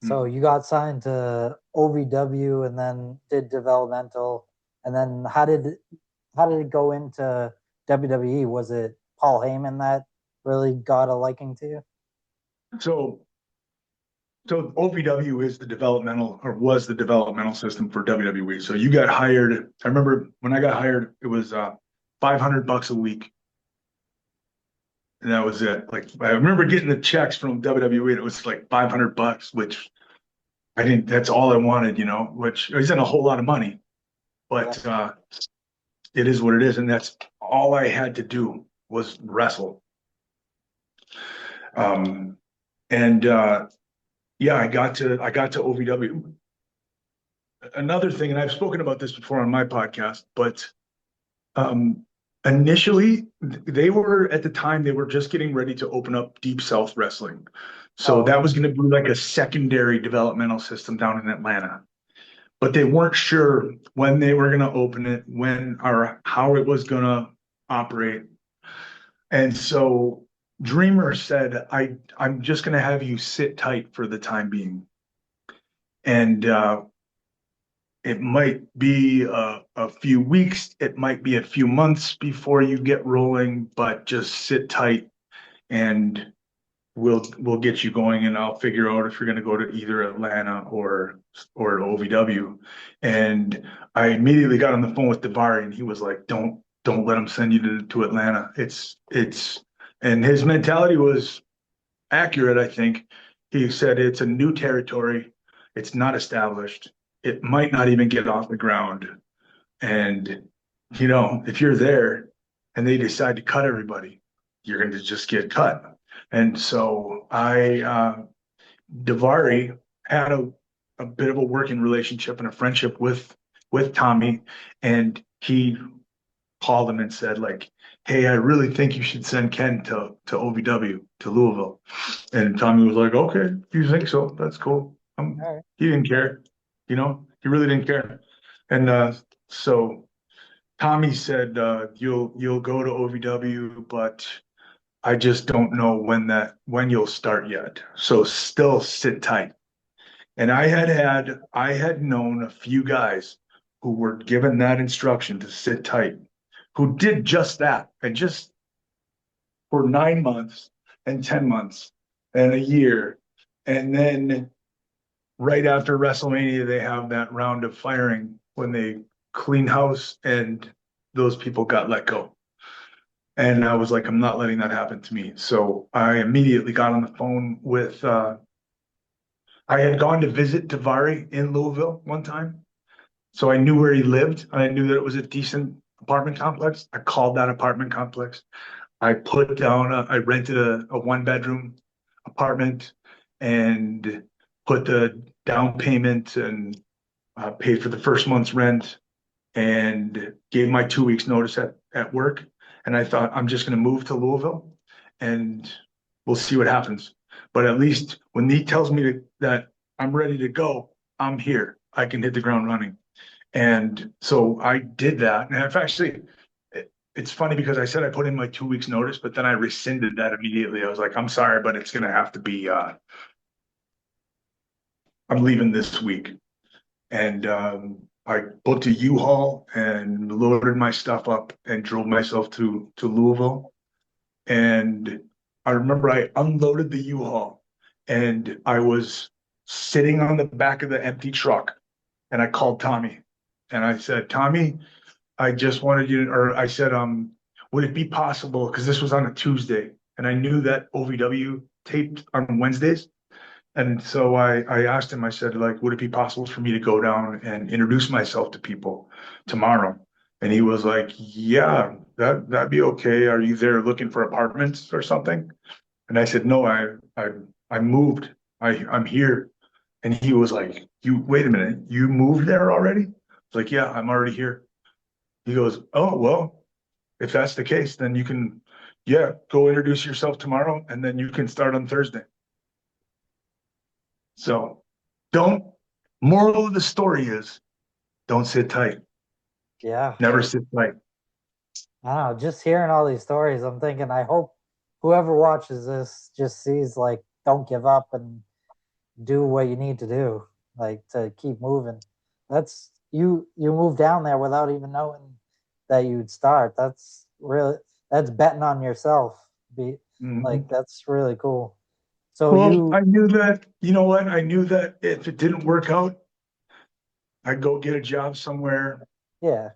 So you got signed to OVW and then did developmental, and then how did it go into WWE? Was it Paul Heyman that really got a liking to you? So OVW is the developmental, or was the developmental system for WWE. So you got hired. I remember when I got hired, it was $500 a week. And that was it. Like I remember getting the checks from WWE, and it was like $500, which I didn't. That's all I wanted, which isn't a whole lot of money, but it is what it is, and that's all I had to do was wrestle. And yeah, I got to OVW. Another thing, and I've spoken about this before on my podcast, but initially they were at the time they were just getting ready to open up Deep South Wrestling. So that was going to be like a secondary developmental system down in Atlanta. but they weren't sure when they were going to open it, when or how it was going to operate. And so Dreamer said, I'm just going to have you sit tight for the time being. And it might be a few weeks, it might be a few months before you get rolling, but just sit tight and we'll get you going, and I'll figure out if you're going to go to either Atlanta or OVW. And I immediately got on the phone with Davari, and he was like, "Don't let him send you to Atlanta. It's." And his mentality was accurate, I think. He said it's a new territory, it's not established, it might not even get off the ground, and if you're there and they decide to cut everybody, you're going to just get cut. And so Davari had a bit of a working relationship and a friendship with Tommy, and he called him and said like, "Hey, I really think you should send Ken to OVW to Louisville." And Tommy was like, "Okay, if you think so, that's cool." All right. He didn't care, he really didn't care. And so Tommy said, "You'll go to OVW, but I just don't know when you'll start yet. So still sit tight." And I had known a few guys who were given that instruction to sit tight, who did just that, and just for 9 months and 10 months and a year. And then right after WrestleMania, they have that round of firing when they clean house and those people got let go. And I was like, I'm not letting that happen to me. So I immediately got on the phone with, I had gone to visit Davari in Louisville one time. So I knew where he lived. And I knew that it was a decent apartment complex. I called that apartment complex. I rented a one bedroom apartment and put the down payment and paid for the first month's rent and gave my 2 weeks notice at work. And I thought, I'm just going to move to Louisville and we'll see what happens. But at least when he tells me that I'm ready to go, I'm here. I can hit the ground running. And so I did that. And I've actually, it's funny because I said I put in my 2 weeks notice, but then I rescinded that immediately. I was like, I'm sorry, but it's going to have to be, I'm leaving this week. And I booked a U-Haul and loaded my stuff up and drove myself to Louisville. And I remember I unloaded the U-Haul and I was sitting on the back of the empty truck and I called Tommy and I said, "Tommy, I just wanted you to," or I said, would it be possible? Because this was on a Tuesday and I knew that OVW taped on Wednesdays. And so I asked him, I said, like, would it be possible for me to go down and introduce myself to people tomorrow? And he was like, yeah, that'd be okay. Are you there looking for apartments or something? And I said, no, I moved. I'm here. And he was like, you wait a minute, you moved there already? I was like, yeah, I'm already here. He goes, oh, well, if that's the case, then you can, yeah, go introduce yourself tomorrow and then you can start on Thursday. So don't, moral of the story is don't sit tight. Yeah. Never sit tight. I don't know. Just hearing all these stories, I'm thinking, I hope whoever watches this just sees like, don't give up and do what you need to do, like to keep moving. That's you move down there without even knowing that you'd start. That's really that's betting on yourself. Be like Mhm. that's really cool. So Well, you I knew that, you know what? I knew that if it didn't work out, I'd go get a job somewhere. yeah.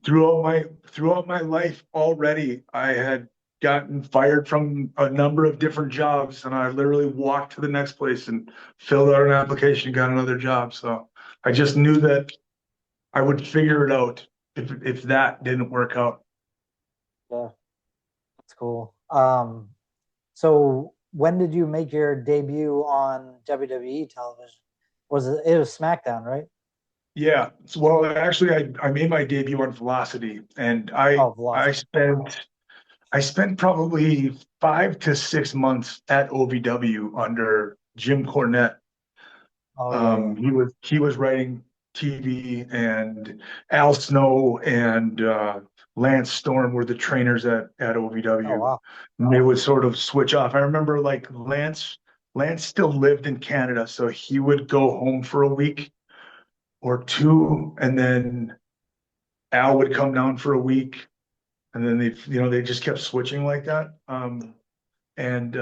Throughout my life already, I had gotten fired from a number of different jobs, and I literally walked to the next place and filled out an application, got another job. So I just knew that I would figure it out if that didn't work out. Yeah, that's cool. So when did you make your debut on WWE television? It was SmackDown, right? Yeah. Well, actually, I made my debut on Velocity, and I Oh, I Velocity. spent I spent probably 5 to 6 months at OVW under Jim Cornette. Oh yeah. He was writing. TV, and Al Snow and Lance Storm were the trainers at Oh OVW. wow. And they would sort of switch off. I remember like Lance still lived in Canada, so he would go home for a week or two, and then Al would come down for a week, and then they just kept switching like that. And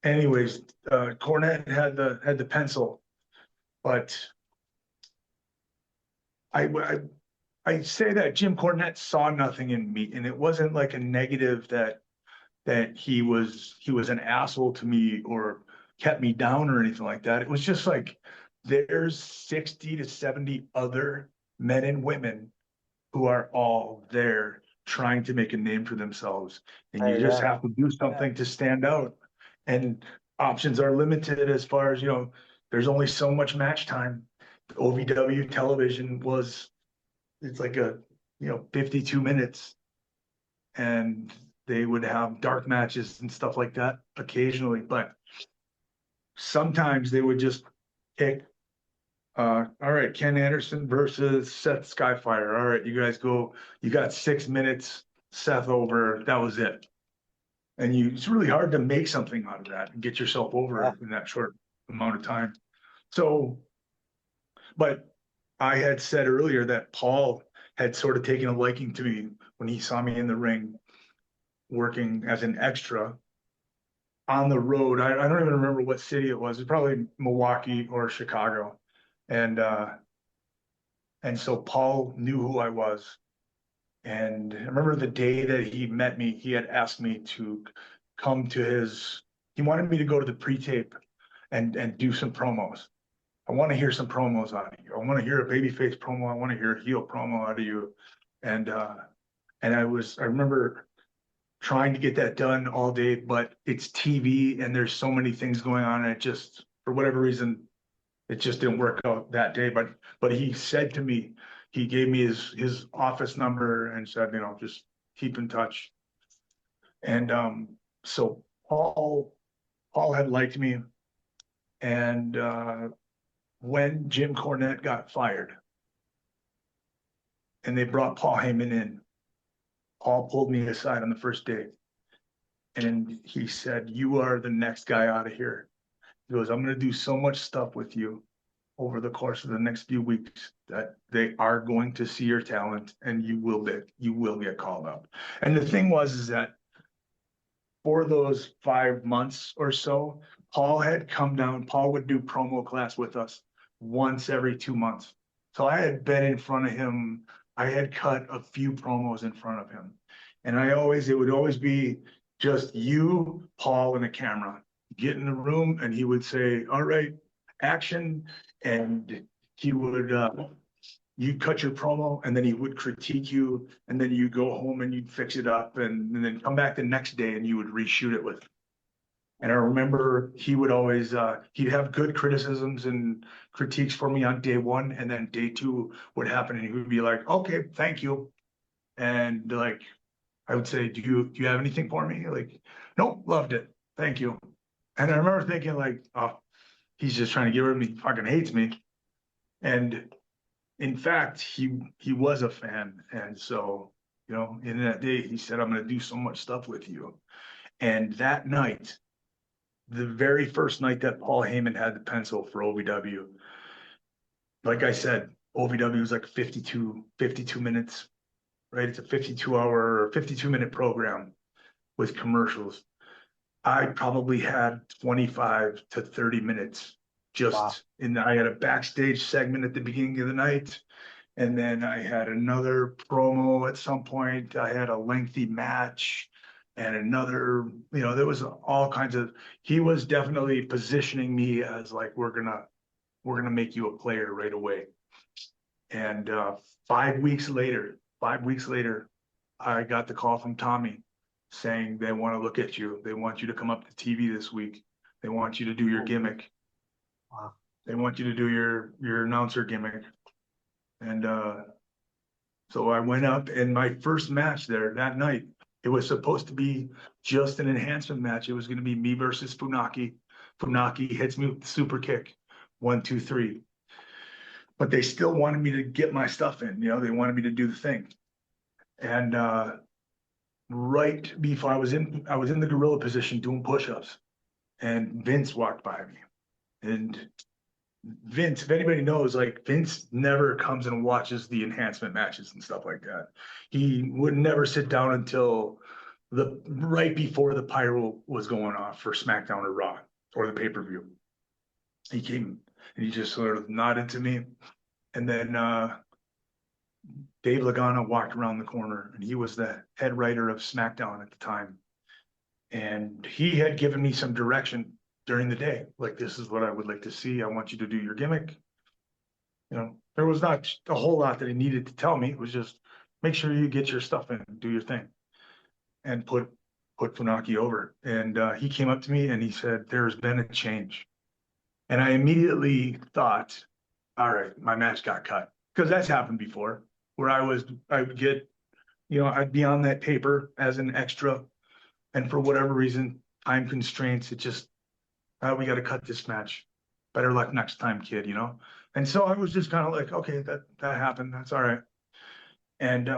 anyways, Cornette had the pencil, but I I say that Jim Cornette saw nothing in me, and it wasn't like a negative that he was an asshole to me or kept me down or anything like that. It was just like there's 60 to 70 other men and women who are all there trying to make a name for themselves, and you just Yeah. have to do something to stand out. And options are limited as far as, there's only so much match time. OVW television was it's like 52 minutes, and they would have dark matches and stuff like that occasionally, but sometimes they would just pick, all right, Ken Anderson versus Seth Skyfire. All right, you guys go, you got 6 minutes, Seth over, that was it. And it's really hard to make something out of that and get yourself Yeah. over in that short amount of time. So, but I had said earlier that Paul had sort of taken a liking to me when he saw me in the ring working as an extra on the road. I don't even remember what city it was. It's probably Milwaukee or Chicago. And and so Paul knew who I was. And I remember the day that he met me, he had asked me to come to he wanted me to go to the pre-tape and do some promos. I want to hear some promos out of you. I want to hear a babyface promo. I want to hear a heel promo out of you. And and I remember trying to get that done all day, but it's TV and there's so many things going on. And it just, for whatever reason, it just didn't work out that day. But he said to me, he gave me his office number and said, just keep in touch. And so Paul had liked me. And when Jim Cornette got fired and they brought Paul Heyman in, Paul pulled me aside on the first day and he said, "You are the next guy out of here." He goes, "I'm going to do so much stuff with you over the course of the next few weeks that they are going to see your talent and you will get called up." And the thing was is that for those 5 months or so, Paul had come down. Paul would do promo class with us once every 2 months. So I had been in front of him. I had cut a few promos in front of him. And it would always be just you, Paul, and a camera. Get in the room and he would say, "All right, action." And he would you'd cut your promo and then he would critique you and then you go home and you'd fix it up and then come back the next day and you would reshoot it with. And I remember he would always he'd have good criticisms and critiques for me on day one, and then day two would happen and he would be like, "Okay, thank you." And like I would say, do you have anything for me? Like, "Nope, loved it. Thank you." And I remember thinking like, "Oh, he's just trying to get rid of me. He fucking hates me." And in fact, he was a fan, and so in that day, he said, "I'm going to do so much stuff with you." And that night, the very first night that Paul Heyman had the pencil for OVW, like I said, OVW was like 52 minutes, right? It's a 52-minute program with commercials. I probably had 25 to 30 minutes Wow. I had a backstage segment at the beginning of the night. And then I had another promo at some point. I had a lengthy match and there was all kinds of, he was definitely positioning me as like, we're gonna make you a player right away. And 5 weeks later, I got the call from Tommy saying they want to look at you. They want you to come up to TV this week. They want you to do your Oh, gimmick. wow. They want you to do your announcer gimmick. And so I went up and my first match there that night, it was supposed to be just an enhancement match. It was going to be me versus Funaki. Funaki hits me with the super kick. 1, 2, 3. but they still wanted me to get my stuff in, they wanted me to do the thing. And right before I was in the gorilla position doing push-ups, and Vince walked by me. And Vince, if anybody knows, like Vince never comes and watches the enhancement matches and stuff like that. He would never sit down until the right before the pyro was going off for SmackDown or Raw or the pay-per-view. He came and he just sort of nodded to me. And then Dave Lagana walked around the corner, and he was the head writer of SmackDown at the time. And he had given me some direction during the day. Like, this is what I would like to see. I want you to do your gimmick. There was not a whole lot that he needed to tell me. It was just make sure you get your stuff in, do your thing, and put Funaki over. And he came up to me and he said, "There's been a change." And I immediately thought, all right, my match got cut. Because that's happened before, where I would get, I'd be on that paper as an extra. And for whatever reason, time constraints, it just, we got to cut this match. Better luck next time, kid, And so I was just kind of like, okay, that happened. That's all right. And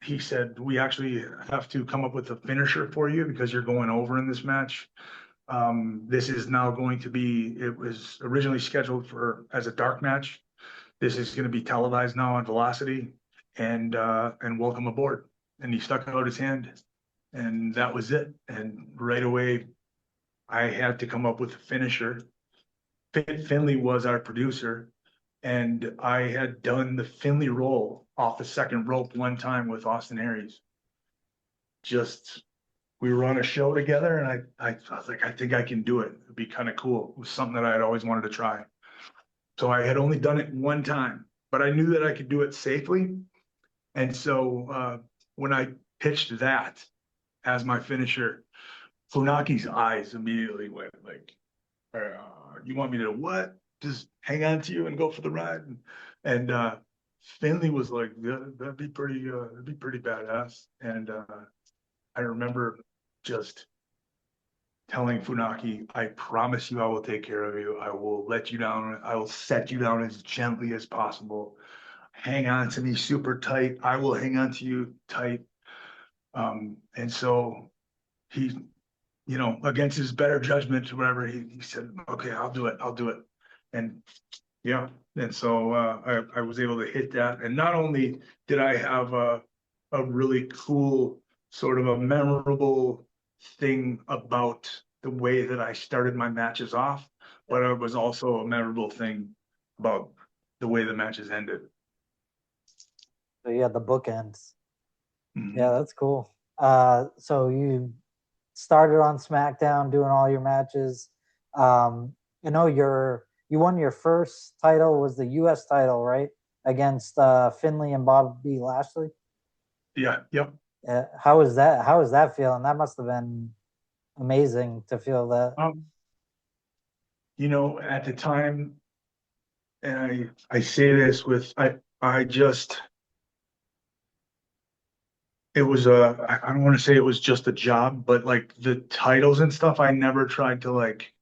he said, we actually have to come up with a finisher for you because you're going over in this match. This is now going to be, it was originally scheduled as a dark match. This is going to be televised now on Velocity, and welcome aboard. And he stuck out his hand, and that was it. And right away, I had to come up with a finisher. Finley was our producer, and I had done the Finley roll off the second rope one time with Austin Aries. We were on a show together, and I was like, I think I can do it. It'd be kind of cool. It was something that I had always wanted to try. So I had only done it one time, but I knew that I could do it safely. And so when I pitched that as my finisher, Funaki's eyes immediately went like, you want me to what? Just hang on to you and go for the ride? And Finley was like, yeah, that'd be pretty badass. And I remember just telling Funaki, I promise you I will take care of you. I will let you down. I will set you down as gently as possible. Hang on to me super tight. I will hang on to you tight. And so he, against his better judgment or whatever, he said, okay, I'll do it. I'll do it. And yeah. And so I was able to hit that. And not only did I have a really cool, sort of a memorable thing about the way that I started my matches off, but it was also a memorable thing about the way the matches ended. So you had the bookends. Mhm. Yeah, that's cool. So you started on SmackDown doing all your matches. You won your first title was the US title, right? Against Finley and Bobby Lashley. Yeah, yep. How was that? How was that feeling? That must have been amazing to feel that. Um, at the time, and I say this with I just it was I don't want to say it was just a job, but like the titles and stuff, I never tried to like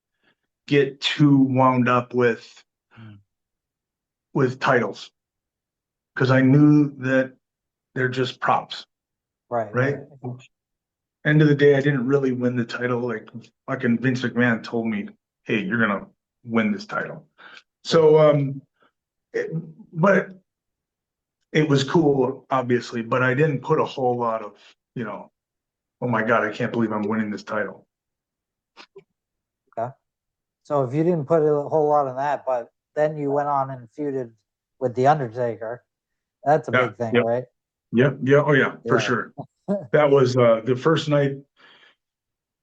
get too wound up with titles because I knew that they're just props, Right, right? right. End of the day, I didn't really win the title. Like fucking Vince McMahon told me, "Hey, you're gonna win this title." So, it, but it was cool, obviously. But I didn't put a whole lot of, oh my God, I can't believe I'm winning this title. Okay. So if you didn't put a whole lot in that, but then you went on and feuded with the Undertaker, that's a Yeah, big thing, yep, right? yep, yeah, oh yeah, for Yeah. sure. That was the first night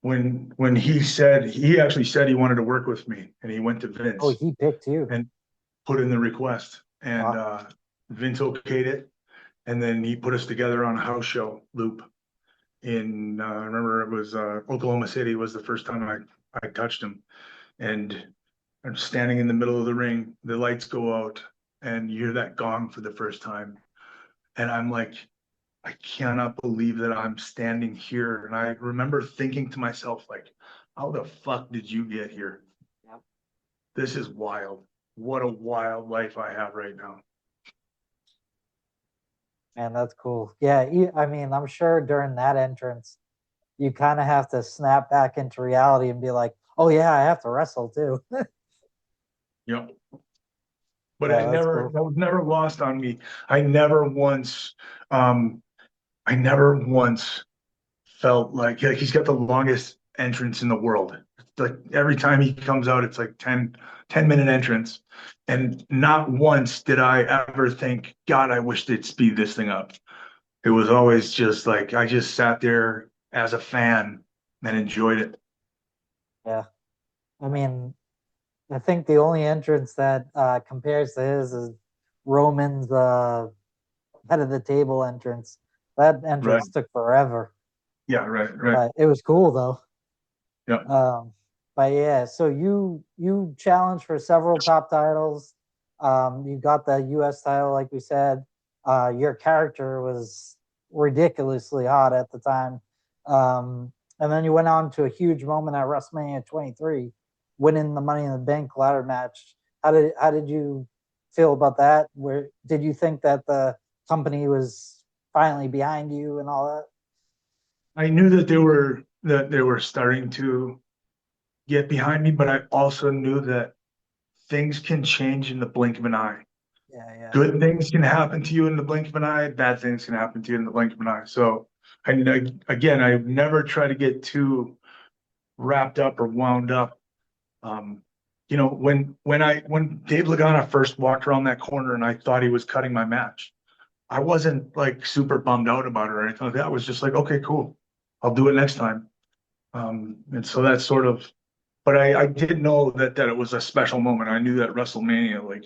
when he actually said he wanted to work with me, and he went to Oh, Vince he picked you. and put in the request, and Wow. Vince okayed it, and then he put us together on a house show loop I remember it was Oklahoma City was the first time I touched him, and I'm standing in the middle of the ring, the lights go out, and you hear that gong for the first time, and I'm like, I cannot believe that I'm standing here. And I remember thinking to myself, like, how the fuck did you get here? Yep. This is wild. what a wild life I have right now. Man, that's cool. Yeah, I mean, I'm sure during that entrance, you kind of have to snap back into reality and be like, "Oh yeah, I have to wrestle too." Yep. But Yeah, that's cool. that was never lost on me. I never once, um, I never once felt like he's got the longest entrance in the world. Like every time he comes out, it's like 10-minute entrance. And not once did I ever think, God, I wish they'd speed this thing up. It was always just like I just sat there as a fan and enjoyed it. Yeah, I mean, I think the only entrance that compares to his is Roman's head of the table entrance. That Right. entrance took forever, Yeah, right. but it was cool though. Yeah. Um, but yeah, so you challenged for several top titles. You got the U.S. title, like we said. Your character was ridiculously hot at the time, and then you went on to a huge moment at WrestleMania 23, winning the Money in the Bank ladder match. How did you feel about that? Where did you think that the company was finally behind you and all that? I knew that they were starting to get behind me, but I also knew that things can change in the blink of an eye. Yeah, yeah, Good things can happen to you in the blink of an eye. Bad things can happen to you in the blink of an eye. So, again, I never try to get too wrapped up or wound up. Um, when Dave Lagana first walked around that corner and I thought he was cutting my match, I wasn't like super bummed out about it or anything like that. I was just like, okay, cool, I'll do it next time. And so that's sort of, but I did know that it was a special moment. I knew that WrestleMania, like,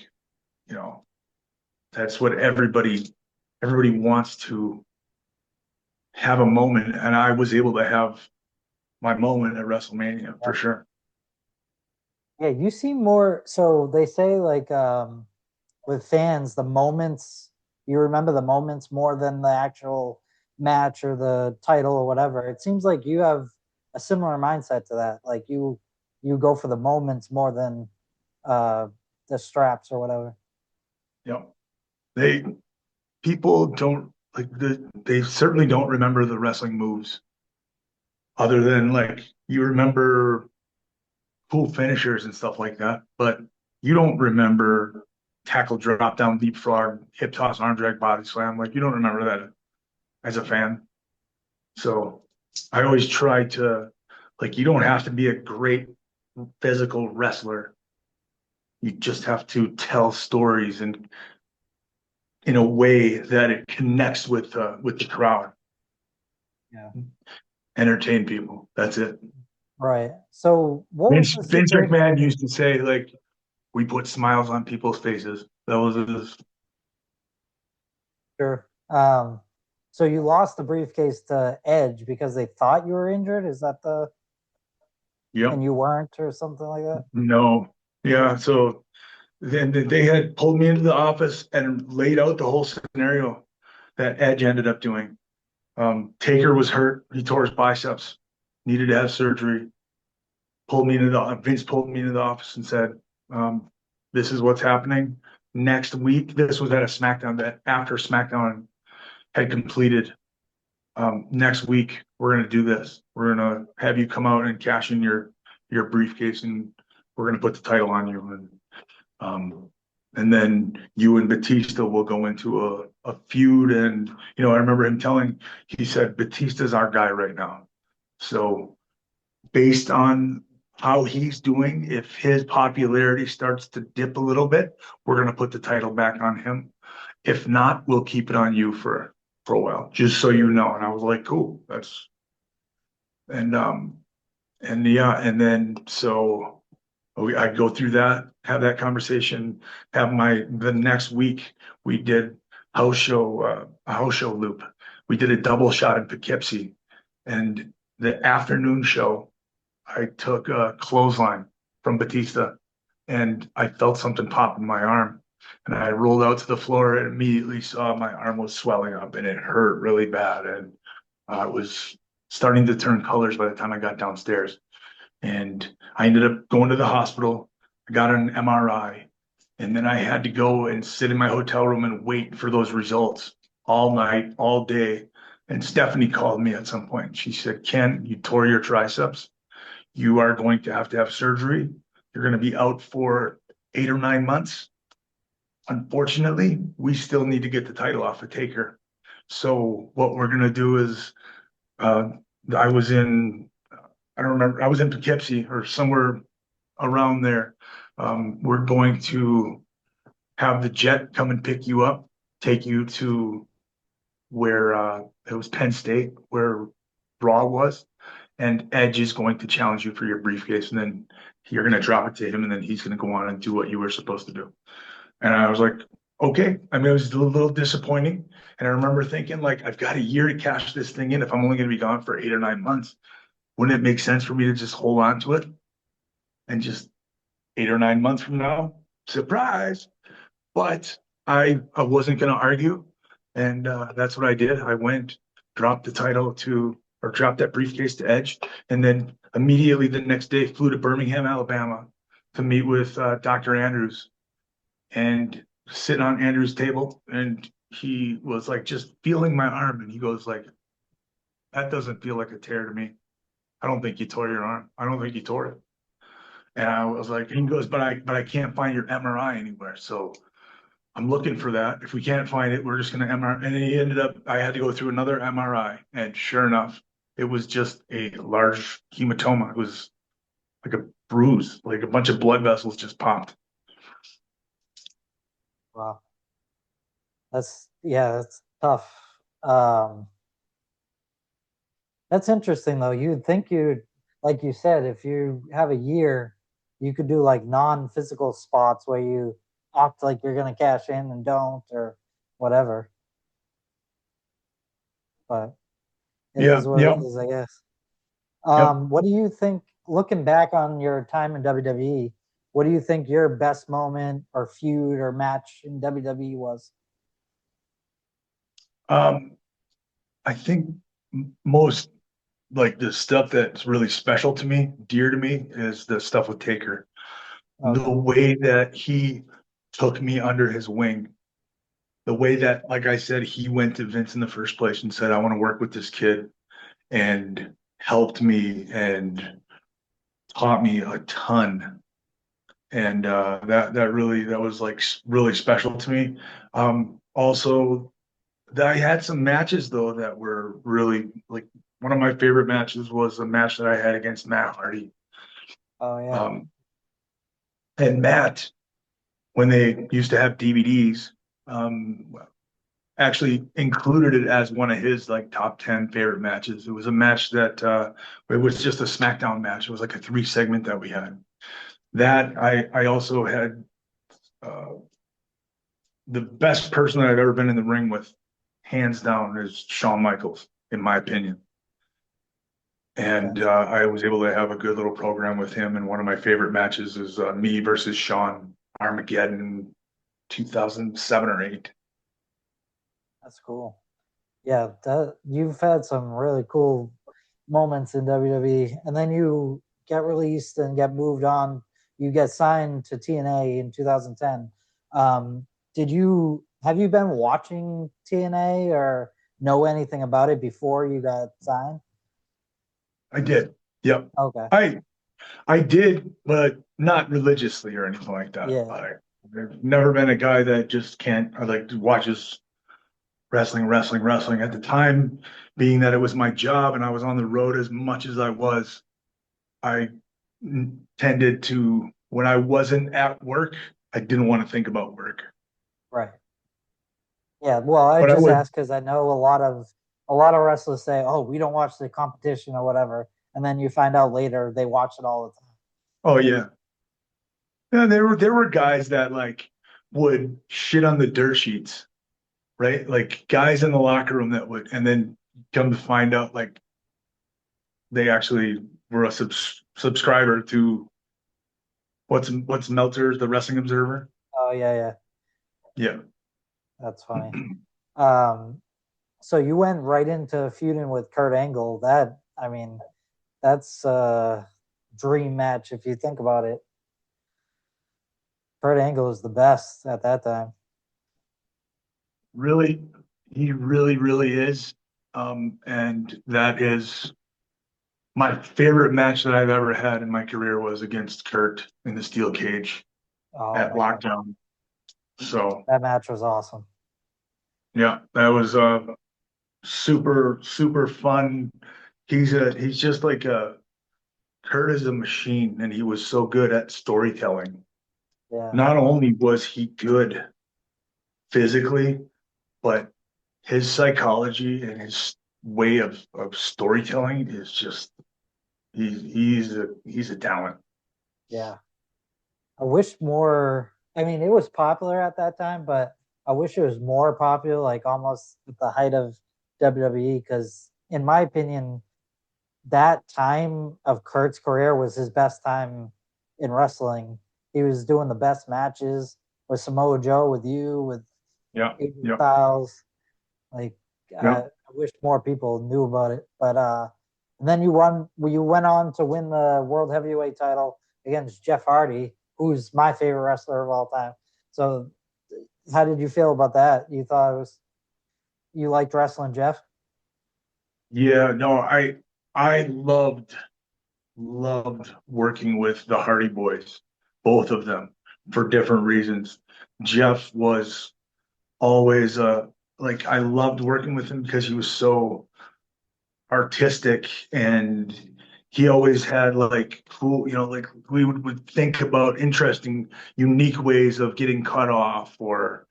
you know, that's what everybody wants to have a moment, and I was able to have my moment at WrestleMania yeah. for sure. Yeah, you seem more so they say like with fans, the moments you remember the moments more than the actual match or the title or whatever. It seems like you have a similar mindset to that. Like you go for the moments more than uh the straps or whatever. You know, they people don't they certainly don't remember the wrestling moves other than like you remember cool finishers and stuff like that, but you don't remember tackle, drop down, deep frog, hip toss, arm drag, body slam. Like you don't remember that as a fan. So I always try to like you don't have to be a great physical wrestler. You just have to tell stories and in a way that it connects with the crowd, Yeah. entertain people. That's it. Right. So what was the Vince secret? McMahon used to say like we put smiles on people's faces. That was his. Sure. So you lost the briefcase to Edge because they thought you were injured? Is that the and Yep. you weren't or something like that? No. Yeah. So then they had pulled me into the office and laid out the whole scenario that Edge ended up doing. Taker was hurt. He tore his biceps, needed to have surgery. Vince pulled me into the office and said, um, "This is what's happening next week." This was at a SmackDown that after SmackDown had completed. Next week we're gonna do this. We're gonna have you come out and cash in your briefcase, and we're gonna put the title on you, um, and then you and Batista will go into a feud. And I remember him he said Batista's our guy right now. So based on how he's doing, if his popularity starts to dip a little bit, we're going to put the title back on him. If not, we'll keep it on you for a while, just so you know. And I was like, cool, that's and and yeah, and then so I'd go through that, have that conversation, have the next week we did a house show loop. We did a double shot in Poughkeepsie, and the afternoon show I took a clothesline from Batista and I felt something pop in my arm. And I rolled out to the floor and immediately saw my arm was swelling up and it hurt really bad. And it was starting to turn colors by the time I got downstairs. And I ended up going to the hospital. I got an MRI. And then I had to go and sit in my hotel room and wait for those results all night, all day. And Stephanie called me at some point. She said, Ken, you tore your triceps. You are going to have surgery. You're going to be out for 8 or 9 months. Unfortunately, we still need to get the title off of Taker. So what we're going to do is, uh, I was in, I don't remember, I was in Poughkeepsie or somewhere around there. We're going to have the jet come and pick you up, take you to where it was Penn State, where Raw was, and Edge is going to challenge you for your briefcase, and then you're going to drop it to him, and then he's going to go on and do what you were supposed to do. And I was like, okay. I mean, it was a little disappointing, and I remember thinking, like, I've got a year to cash this thing in. If I'm only going to be gone for 8 or 9 months, wouldn't it make sense for me to just hold on to it and just 8 or 9 months from now, surprise? But I wasn't going to argue, and that's what I did. I went, dropped the title to, or dropped that briefcase to Edge, and then immediately the next day flew to Birmingham, Alabama, to meet with Dr. Andrews and sit on Andrews' table, and he was like just feeling my arm, and he goes like, "That doesn't feel like a tear to me. I don't think you tore your arm. I don't think you tore it." And I was like, he goes, but I can't find your MRI anywhere, so I'm looking for that. If we can't find it, we're just going to MRI. And then he ended up, I had to go through another MRI. And sure enough, it was just a large hematoma. It was like a bruise, like a bunch of blood vessels just popped. Wow. That's tough. Um, that's interesting though. You'd think you'd, like you said, if you have a year, you could do like non-physical spots where you act like you're gonna cash in and don't or whatever. But it Yeah, is what it yep, is, I guess. yep. What do you think, looking back on your time in WWE, what do you think your best moment or feud or match in WWE was? Um, I think most like the stuff that's really special to me, dear to me, is the stuff with Taker. The Okay. way that he took me under his wing, the way that, like I said, he went to Vince in the first place and said, I want to work with this kid, and helped me and taught me a ton. And that was like really special to me. Also, I had some matches though that were really like, one of my favorite matches was a match that I had against Matt Hardy. Oh yeah. Um, and Matt, when they used to have DVDs, actually included it as one of his like top 10 favorite matches. It was a match that it was just a SmackDown match. It was like a 3 segment that we had. That I also had uh, the best person I've ever been in the ring with, hands down, is Shawn Michaels, in my opinion. Okay. And I was able to have a good little program with him. And one of my favorite matches is me versus Shawn Armageddon 2007 or 8. That's cool. Yeah, that you've had some really cool moments in WWE, and then you get released and get moved on. You get signed to TNA in 2010. Did you have you been watching TNA or know anything about it before you got signed? I did. Yep. Okay. I I did, but not religiously or anything like that. Yeah. I've never been a guy that just can't, I like watches wrestling, wrestling, wrestling. At the time, being that it was my job and I was on the road as much as I was, I tended to, when I wasn't at work, I didn't want to think about work. Right. Yeah. Well, I But I just would, asked because I know a lot of wrestlers say, "Oh, we don't watch the competition or whatever," and then you find out later they watch it all the time. oh yeah. Yeah, there were guys that like would shit on the dirt sheets, right? Like guys in the locker room that would, and then come to find out like they actually were a subscriber to what's Meltzer's The Wrestling Observer. Oh yeah, yeah. Yeah. That's funny. Um, so you went right into feuding with Kurt Angle. That I mean, that's a dream match if you think about it. Kurt Angle was the best at that time. Really, he really, really is. And that is my favorite match that I've ever had in my career was against Kurt in the steel cage Oh at man, Lockdown. So that match was awesome. yeah, that was super, super fun. He's just like a Kurt is a machine, and he was so good at storytelling. Yeah, Not only was he good physically, but his psychology and his way of storytelling is just he's a talent. yeah. I wish more. I mean, it was popular at that time, but I wish it was more popular, like almost at the height of WWE. Because, in my opinion, that time of Kurt's career was his best time in wrestling. He was doing the best matches with Samoa Joe, with you, with Yeah, AJ yeah, Styles. Like, yeah. I wish more people knew about it. But and then you went on to win the world heavyweight title against Jeff Hardy, who's my favorite wrestler of all time. So, how did you feel about that? You thought it was you liked wrestling Jeff? Yeah, no, I loved working with the Hardy Boys, both of them, for different reasons. Jeff was always like I loved working with him because he was so artistic and he always had like cool, like would think about interesting, unique ways of getting cut off or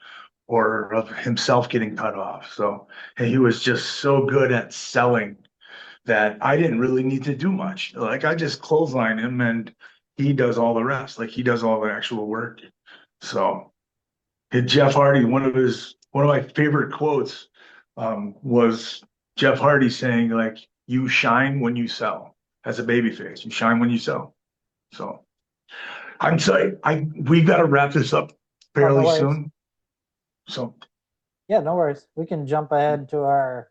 of himself getting cut off. So and he was just so good at selling that I didn't really need to do much. Like I just clothesline him and he does all the rest. Like he does all the actual work. So Jeff Hardy, one of my favorite quotes was Jeff Hardy saying like, "You shine when you sell." As a babyface, you shine when you sell. So I'm sorry, I we got to wrap this up Oh, no fairly worries. soon. So Yeah, no worries. We can jump ahead to our.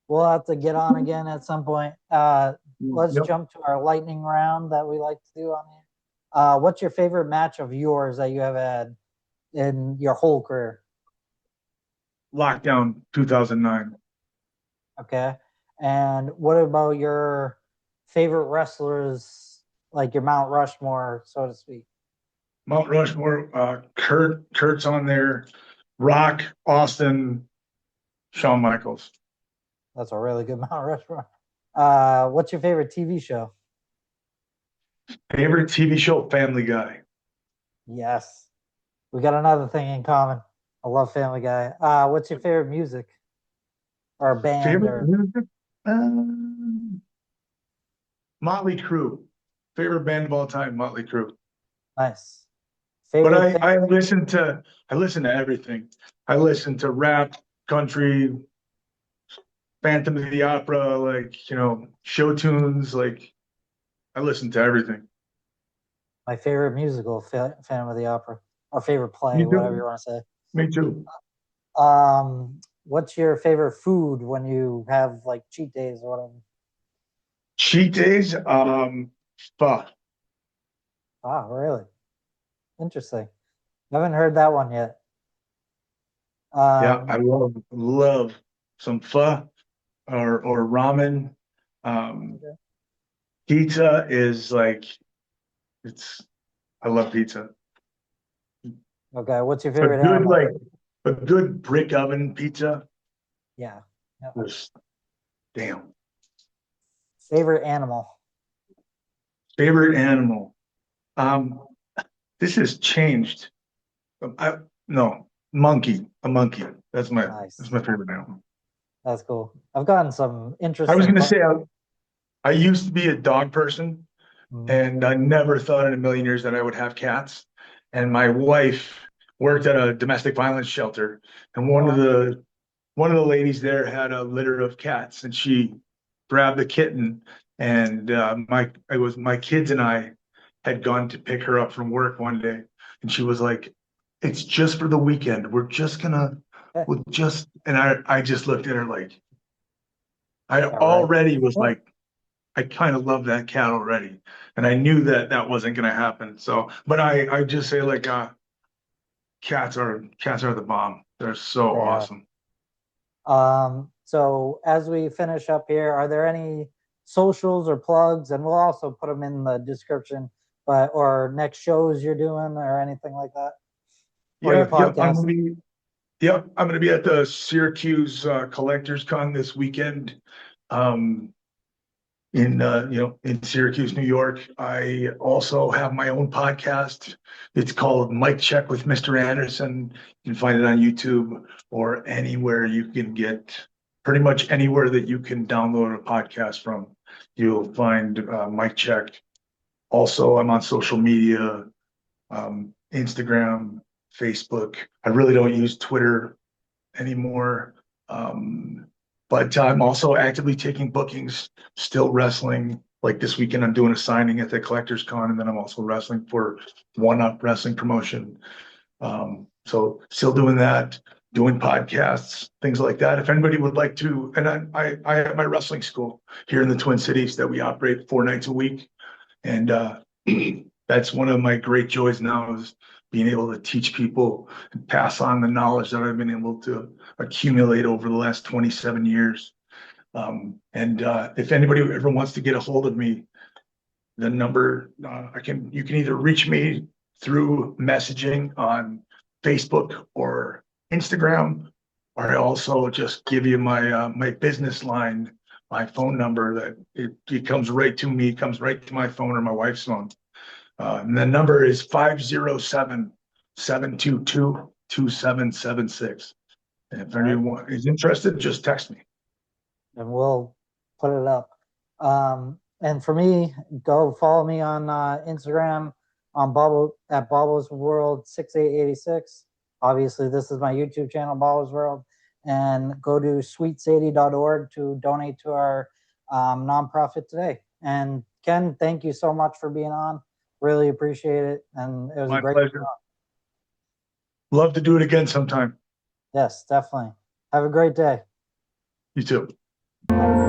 We'll have to get on again at some point. Let's yep, jump to our lightning round that we like to do on here. What's your favorite match of yours that you have had in your whole career? lockdown 2009. Okay. And what about your favorite wrestlers, like your Mount Rushmore, so to speak? Mount Rushmore, Kurt's on there, Rock, Austin, Shawn Michaels. That's a really good Mount Rushmore. What's your favorite TV show? Favorite TV show, Family Guy. Yes. We got another thing in common. I love Family Guy. What's your favorite music or band Favorite or music? Motley Crue. Favorite band of all time, Motley Crue. nice But favorite I thing? I listen to everything. I listen to rap, country, Phantom of the Opera, like show tunes. Like I listen to everything. My favorite musical, Phantom of the Opera, or favorite Me play, whatever you too. want to say. Me too. What's your favorite food when you have like cheat days or whatever? Cheat days, pho. Ah, really? Interesting. I haven't heard that one yet. Yeah, I Um, love some pho or ramen. Um, Pizza is like it's. I love pizza. okay, what's your A favorite good animal? like a good brick oven pizza Yeah. Yeah. was damn. Favorite animal? Favorite animal. Um, this has changed. I no monkey. A monkey. That's Nice. my favorite animal. That's cool. I've gotten some I was interesting. gonna say I used to be a dog person, Mhm. and I never thought in a million years that I would have cats. And my wife worked at a domestic violence shelter, and Oh, wow. one of the ladies there had a litter of cats, and she grabbed the kitten, and my kids and I had gone to pick her up from work one day, and she was like, "It's just for the weekend. Eh, we'll just," and I just looked at her like I all right. already was like, I kind of love that cat already, and I knew that that wasn't going to happen. So, but I just say like, cats are the bomb. They're so Yeah. awesome. So as we finish up here, are there any socials or plugs? And we'll also put them in the description, but or next shows you're doing or anything like that, or your Yeah, yep. podcast. I'm gonna be at the Syracuse Collectors Con this weekend. Um, in Syracuse, New York. I also have my own podcast. It's called Mic Check with Mr. Anderson. You can find it on YouTube or anywhere you can get, pretty much anywhere that you can download a podcast from. You'll find Mic Check. Also, I'm on social media, Instagram, Facebook. I really don't use Twitter anymore. Um, but I'm also actively taking bookings, still wrestling. Like this weekend, I'm doing a signing at the Collectors Con, and then I'm also wrestling for One Up Wrestling Promotion. So still doing that, doing podcasts, things like that. If anybody would like to, and I have my wrestling school here in the Twin Cities that we operate 4 nights a week. And that's one of my great joys now is being able to teach people and pass on the knowledge that I've been able to accumulate over the last 27 years. And if anybody ever wants to get a hold of me, the number you can either reach me through messaging on Facebook or Instagram, or I also just give you my business line, my phone number that it comes right to me, comes right to my phone or my wife's phone. And the number is 507-722-2776. And if All right. anyone is interested, just text me. And we'll put it up. And for me, go follow me on Instagram on Bobbo at Bobbo's World 6886. Obviously, this is my YouTube channel, Bobbo's World, and go to sweetsadie.org to donate to our nonprofit today. And Ken, thank you so much for being on. Really appreciate it, and it was a My great pleasure. talk. Love to do it again sometime. Yes, definitely. Have a great day. You too. Bye.